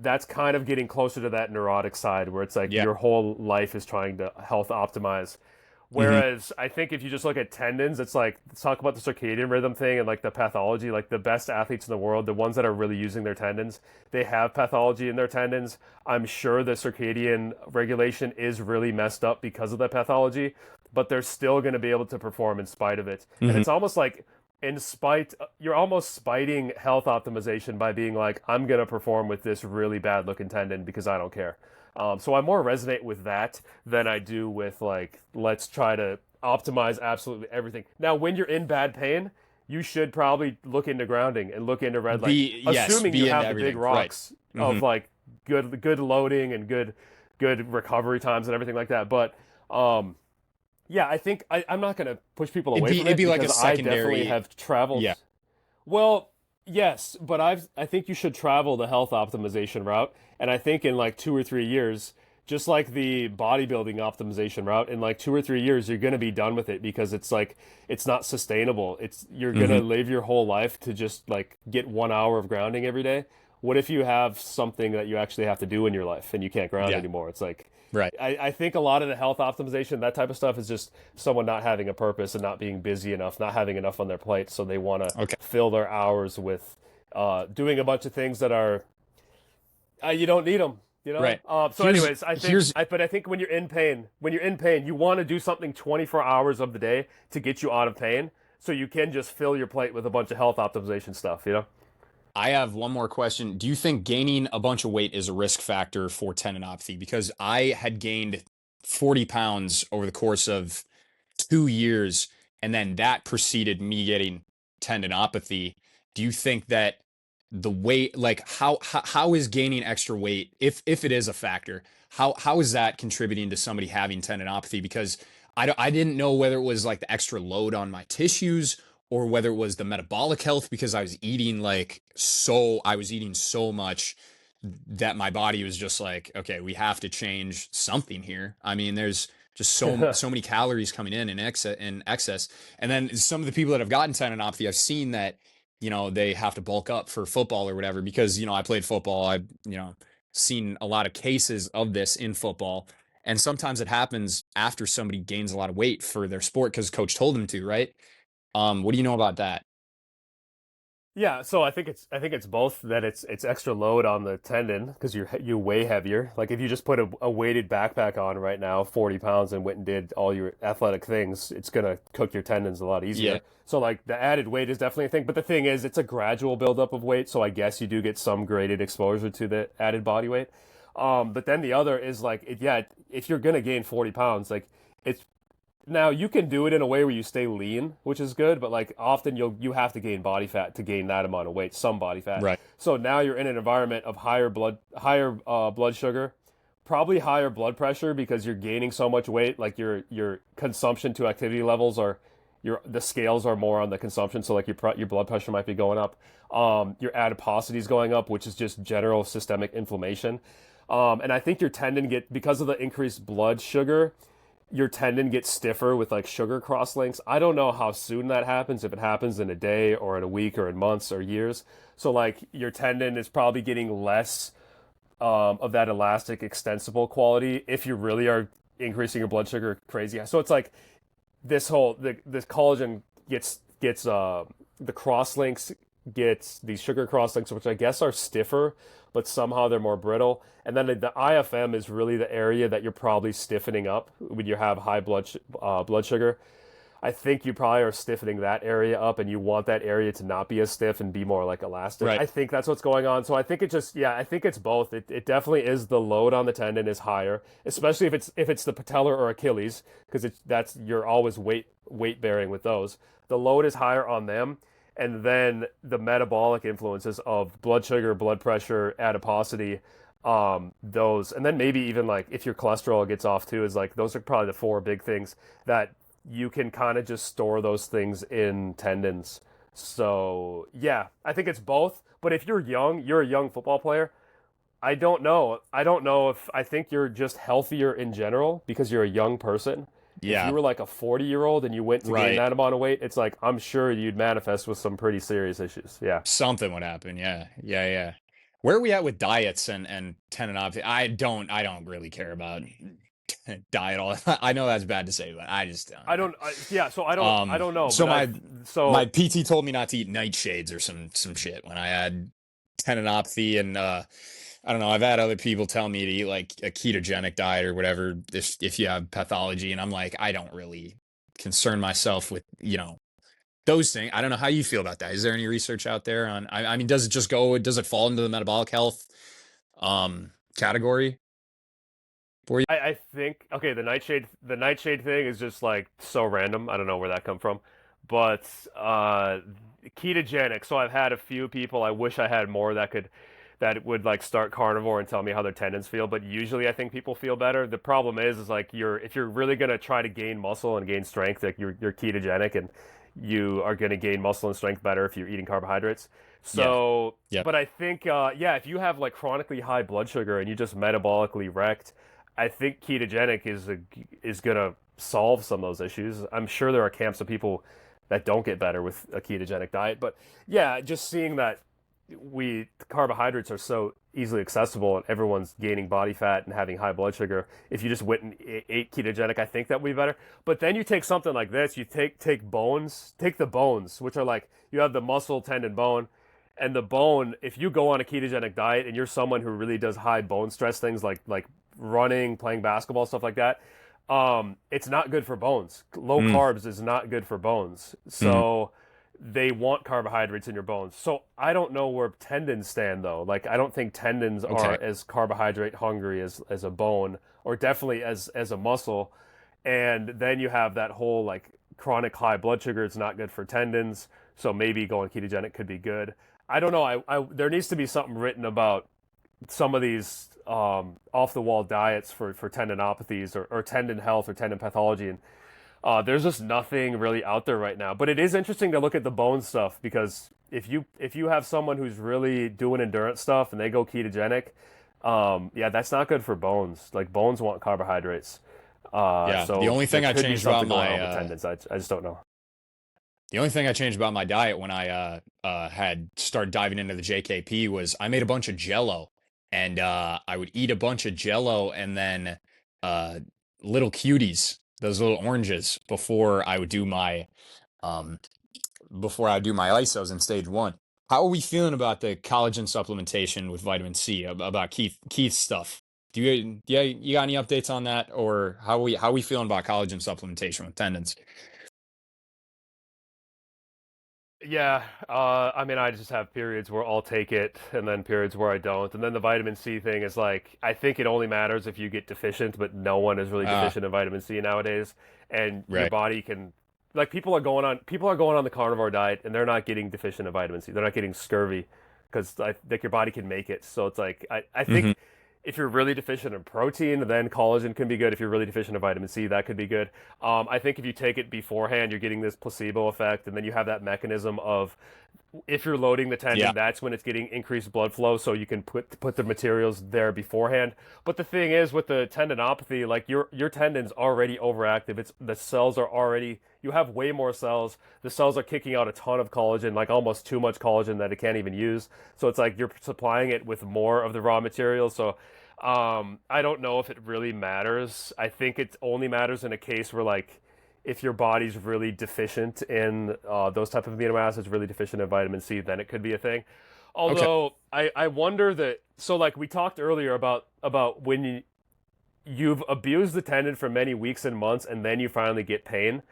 that's kind of getting closer to that neurotic side where it's like Yeah. your whole life is trying to health optimize. Hmm. Whereas I think if you just look at tendons, it's like let's talk about the circadian rhythm thing and like the pathology. Like the best athletes in the world, the ones that are really using their tendons, they have pathology in their tendons. I'm sure the circadian regulation is really messed up because of the pathology, but they're still going to be able to perform in spite of it. And Hmm. it's almost like in spite, you're almost spiting health optimization by being like, I'm going to perform with this really bad looking tendon because I don't care. So I more resonate with that than I do with like, let's try to optimize absolutely everything. Now, when you're in bad pain, you should probably look into grounding and look into red light, Yes, assuming you be into have the big everything. Right. rocks Hmm. of like good loading and good recovery times and everything like that. But yeah, I think I'm not going to push people away from It'd it be like because a I definitely secondary. have traveled. Yeah. Well, yes, but I think you should travel the health optimization route, and I think in like 2 or 3 years, just like the bodybuilding optimization route, in like 2 or 3 years, you're gonna be done with it because it's like it's not sustainable. It's you're Hmm. gonna live your whole life to just like get 1 hour of grounding every day. What if you have something that you actually have to do in your life and you can't ground Yeah. anymore? It's like Right. I think a lot of the health optimization, that type of stuff, is just someone not having a purpose and not being busy enough, not having enough on their plate, so they want to Okay. fill their hours with doing a bunch of things that are you don't need them, you know. Right. So, anyways, Here's but I think when you're in pain, you want to do something 24 hours of the day to get you out of pain, so you can just fill your plate with a bunch of health optimization stuff, you know. I have one more question. Do you think gaining a bunch of weight is a risk factor for tendinopathy? Because I had gained 40 pounds over the course of 2 years, and then that preceded me getting tendinopathy. Do you think that the weight, like how is gaining extra weight, if it is a factor, how is that contributing to somebody having tendinopathy? Because I didn't know whether it was like the extra load on my tissues or whether it was the metabolic health because I was eating so much that my body was just like, okay, we have to change something here. I mean, there's just so many calories coming in excess. And then some of the people that have gotten tendinopathy, I've seen that, they have to bulk up for football or whatever because, I played football. I've, seen a lot of cases of this in football. And sometimes it happens after somebody gains a lot of weight for their sport because coach told them to, right? What do you know about that? Yeah, so I think it's both that it's extra load on the tendon because you weigh heavier. Like if you just put a weighted backpack on right now, 40 pounds, and went and did all your athletic things, it's gonna cook your tendons a lot Yeah. easier. So like the added weight is definitely a thing, but the thing is it's a gradual buildup of weight, so I guess you do get some graded exposure to the added body weight. But then the other is like yeah, if you're gonna gain 40 pounds, like it's now you can do it in a way where you stay lean, which is good, but like often you have to gain body fat to gain that amount of weight, some body fat. Right. So now you're in an environment of higher blood sugar, probably higher blood pressure because you're gaining so much weight. Like your consumption to activity levels are the scales are more on the consumption, so like your blood pressure might be going up. Your adiposity is going up, which is just general systemic inflammation. And I think your tendon because of the increased blood sugar, your tendon gets stiffer with like sugar cross links. I don't know how soon that happens, if it happens in a day or in a week or in months or years. So like your tendon is probably getting less of that elastic extensible quality if you really are increasing your blood sugar crazy. So it's like this collagen gets the crosslinks gets these sugar crosslinks, which I guess are stiffer, but somehow they're more brittle. And then the IFM is really the area that you're probably stiffening up when you have high blood sugar. I think you probably are stiffening that area up, and you want that area to not be as stiff and be more like elastic. Right. I think that's what's going on. So I think it just, yeah, I think it's both. It definitely is the load on the tendon is higher, especially if it's the patellar or Achilles, because that's you're always weight bearing with those. The load is higher on them, and then the metabolic influences of blood sugar, blood pressure, adiposity, those, and then maybe even like if your cholesterol gets off too, is like those are probably the four big things that you can kind of just store those things in tendons. So yeah, I think it's both. But if you're a young football player. I don't know. I don't know if I think you're just healthier in general because you're a young person. If you Yeah. were like a 40-year-old and you went to gain Right. that amount of weight, it's like I'm sure you'd manifest with some pretty serious issues. Yeah. Something would happen. Yeah. Yeah. Yeah. Where are we at with diets and tendinopathy? I don't really care about diet all. I know that's bad to say, but I just don't. Yeah, so I don't know, So but my PT told me not to eat nightshades or some shit when I had tendinopathy, and I don't know. I've had other people tell me to eat like a ketogenic diet or whatever if you have pathology, and I'm like, I don't really concern myself with those things. I don't know how you feel about that. Is there any research out there on? I mean, does it fall into the metabolic health category for you? I think okay, the nightshade thing is just like so random. I don't know where that come from. But ketogenic. So I've had a few people. I wish I had more that would like start carnivore and tell me how their tendons feel, but usually I think people feel better. The problem is like if you're really going to try to gain muscle and gain strength, like you're ketogenic, and you are going to gain muscle and strength better if you're eating carbohydrates. Yeah. So, Yep. but I think yeah, if you have like chronically high blood sugar and you just metabolically wrecked, I think ketogenic is going to solve some of those issues. I'm sure there are camps of people that don't get better with a ketogenic diet, but yeah, just seeing that carbohydrates are so easily accessible and everyone's gaining body fat and having high blood sugar. If you just went and ate ketogenic, I think that would be better. But then you take something like this, you take the bones, which are like you have the muscle, tendon, bone, and the bone. If you go on a ketogenic diet and you're someone who really does high bone stress things like running, playing basketball, stuff like that, it's not good for bones. Low Mm, carbs is not good for bones. mm, So they want carbohydrates in your bones. So I don't know where tendons stand though. Like I don't think tendons are okay. as carbohydrate hungry as a bone, or definitely as a muscle. And then you have that whole like chronic high blood sugar. It's not good for tendons. So maybe going ketogenic could be good. I don't know. I there needs to be something written about some of these off the wall diets for tendinopathies or tendon health or tendon pathology, and there's just nothing really out there right now. But it is interesting to look at the bone stuff, because if you have someone who's really doing endurance stuff and they go ketogenic, yeah, that's not good for bones. Like bones want carbohydrates. Yeah. The So only there thing I could be changed about something going my on with tendons. I just don't know. the only thing I changed about my diet when I had started diving into the JKP was I made a bunch of Jello, and I would eat a bunch of Jello and then uh, little cuties, those little oranges, um, before I do my ISOs in stage one. How are we feeling about the collagen supplementation with vitamin C? About Keith's stuff? You got any updates on that, or how we feeling about collagen supplementation with tendons? Yeah, I mean, I just have periods where I'll take it, and then periods where I don't. And then the vitamin C thing is like, I think it only matters if you get deficient, but no one is really Ah, deficient in vitamin C nowadays. And your right. body can, like, people are going on the carnivore diet, and they're not getting deficient in vitamin C. They're not getting scurvy because like your body can make it. So it's like, I Hmm. think if you're really deficient in protein, then collagen can be good. If you're really deficient in vitamin C, that could be good. I think if you take it beforehand, you're getting this placebo effect, and then you have that mechanism of if you're loading the tendon, Yeah. that's when it's getting increased blood flow, so you can put the materials there beforehand. But the thing is, with the tendinopathy, like your tendon's already overactive. It's the cells are already you have way more cells. The cells are kicking out a ton of collagen, like almost too much collagen that it can't even use. So it's like you're supplying it with more of the raw materials. So I don't know if it really matters. I think it only matters in a case where like if your body's really deficient in those type of amino acids, really deficient in vitamin C, then it could be a thing. Okay. Although I wonder that so like we talked earlier about when you've abused the tendon for many weeks and months and then you finally get pain.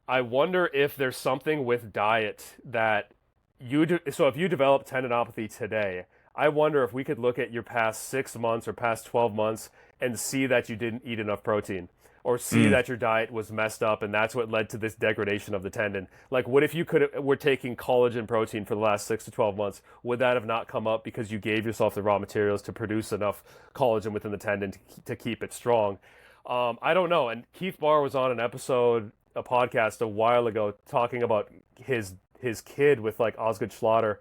I wonder if there's something with diet that you do. So if you develop tendinopathy today, I wonder if we could look at your past 6 months or past 12 months and see that you didn't eat enough protein or see Mm. that your diet was messed up and that's what led to this degradation of the tendon. Like, what if you were taking collagen protein for the last 6 to 12 months? Would that have not come up because you gave yourself the raw materials to produce enough collagen within the tendon to keep it strong? I don't know. And Keith Barr was on a podcast a while ago talking about his kid with like Osgood Schlatter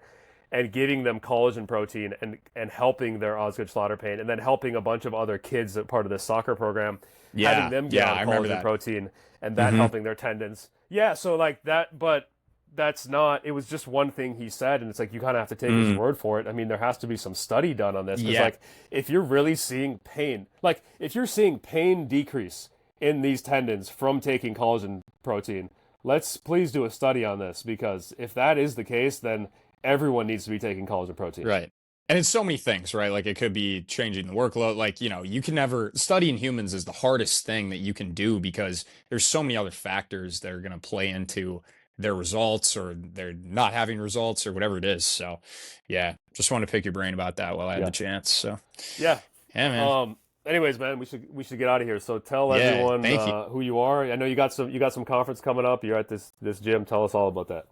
and giving them collagen protein and helping their Osgood Schlatter pain and then helping a bunch of other kids that part of this soccer program having Yeah. them get Yeah, on I remember collagen that. protein and that Hmm. helping their tendons. Yeah, so like that, but that's not, it was just one thing he said and it's like you kind of have to take his Mm. word for it. I mean, there has to be some study done on this because Yeah. like if you're really seeing pain, like if you're seeing pain decrease in these tendons from taking collagen protein, let's please do a study on this because if that is the case, then everyone needs to be taking collagen protein. Right. And it's so many things, right? Like it could be changing the workload. Like, you can never studying humans is the hardest thing that you can do because there's so many other factors that are going to play into their results or they're not having results or whatever it is. So, yeah, just want to pick your brain about that while I had Yeah. the chance. So, Yeah. yeah, man. Um. Anyways, man, we should get out of here. So tell Yeah, everyone thank you. who you are. I know you got some conference coming up. You're at this gym. Tell us all about that.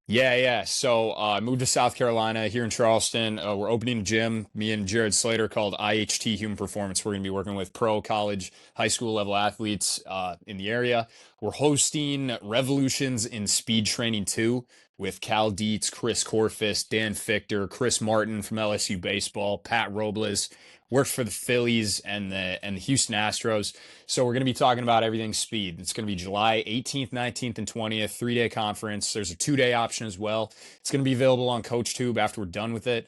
Yeah, yeah. So I moved to South Carolina here in Charleston. We're opening a gym, me and Jared Slater, called IHT Human Performance. We're going to be working with pro, college, high school level athletes in the area. We're hosting Revolutions in Speed Training 2 with Cal Dietz, Chris Corfist, Dan Fichter, Chris Martin from LSU Baseball, Pat Robles, worked for the Phillies and the Houston Astros. So we're going to be talking about everything speed. It's going to be July 18th, 19th, and 20th, 3-day conference. There's a 2-day option as well. It's going to be available on CoachTube after we're done with it.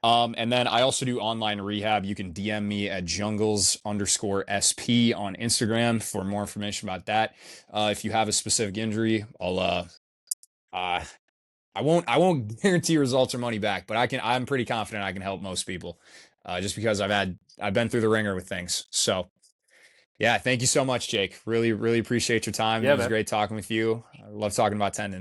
And then I also do online rehab. You can DM me at Jungels_SP on Instagram for more information about that. If you have a specific injury, uh, I won't guarantee results or money back, but I'm pretty confident I can help most people. Just because I've been through the ringer with things. So yeah, thank you so much, Jake. Really, really appreciate your time. It Yeah, was man. great talking with you. I love talking about tendon.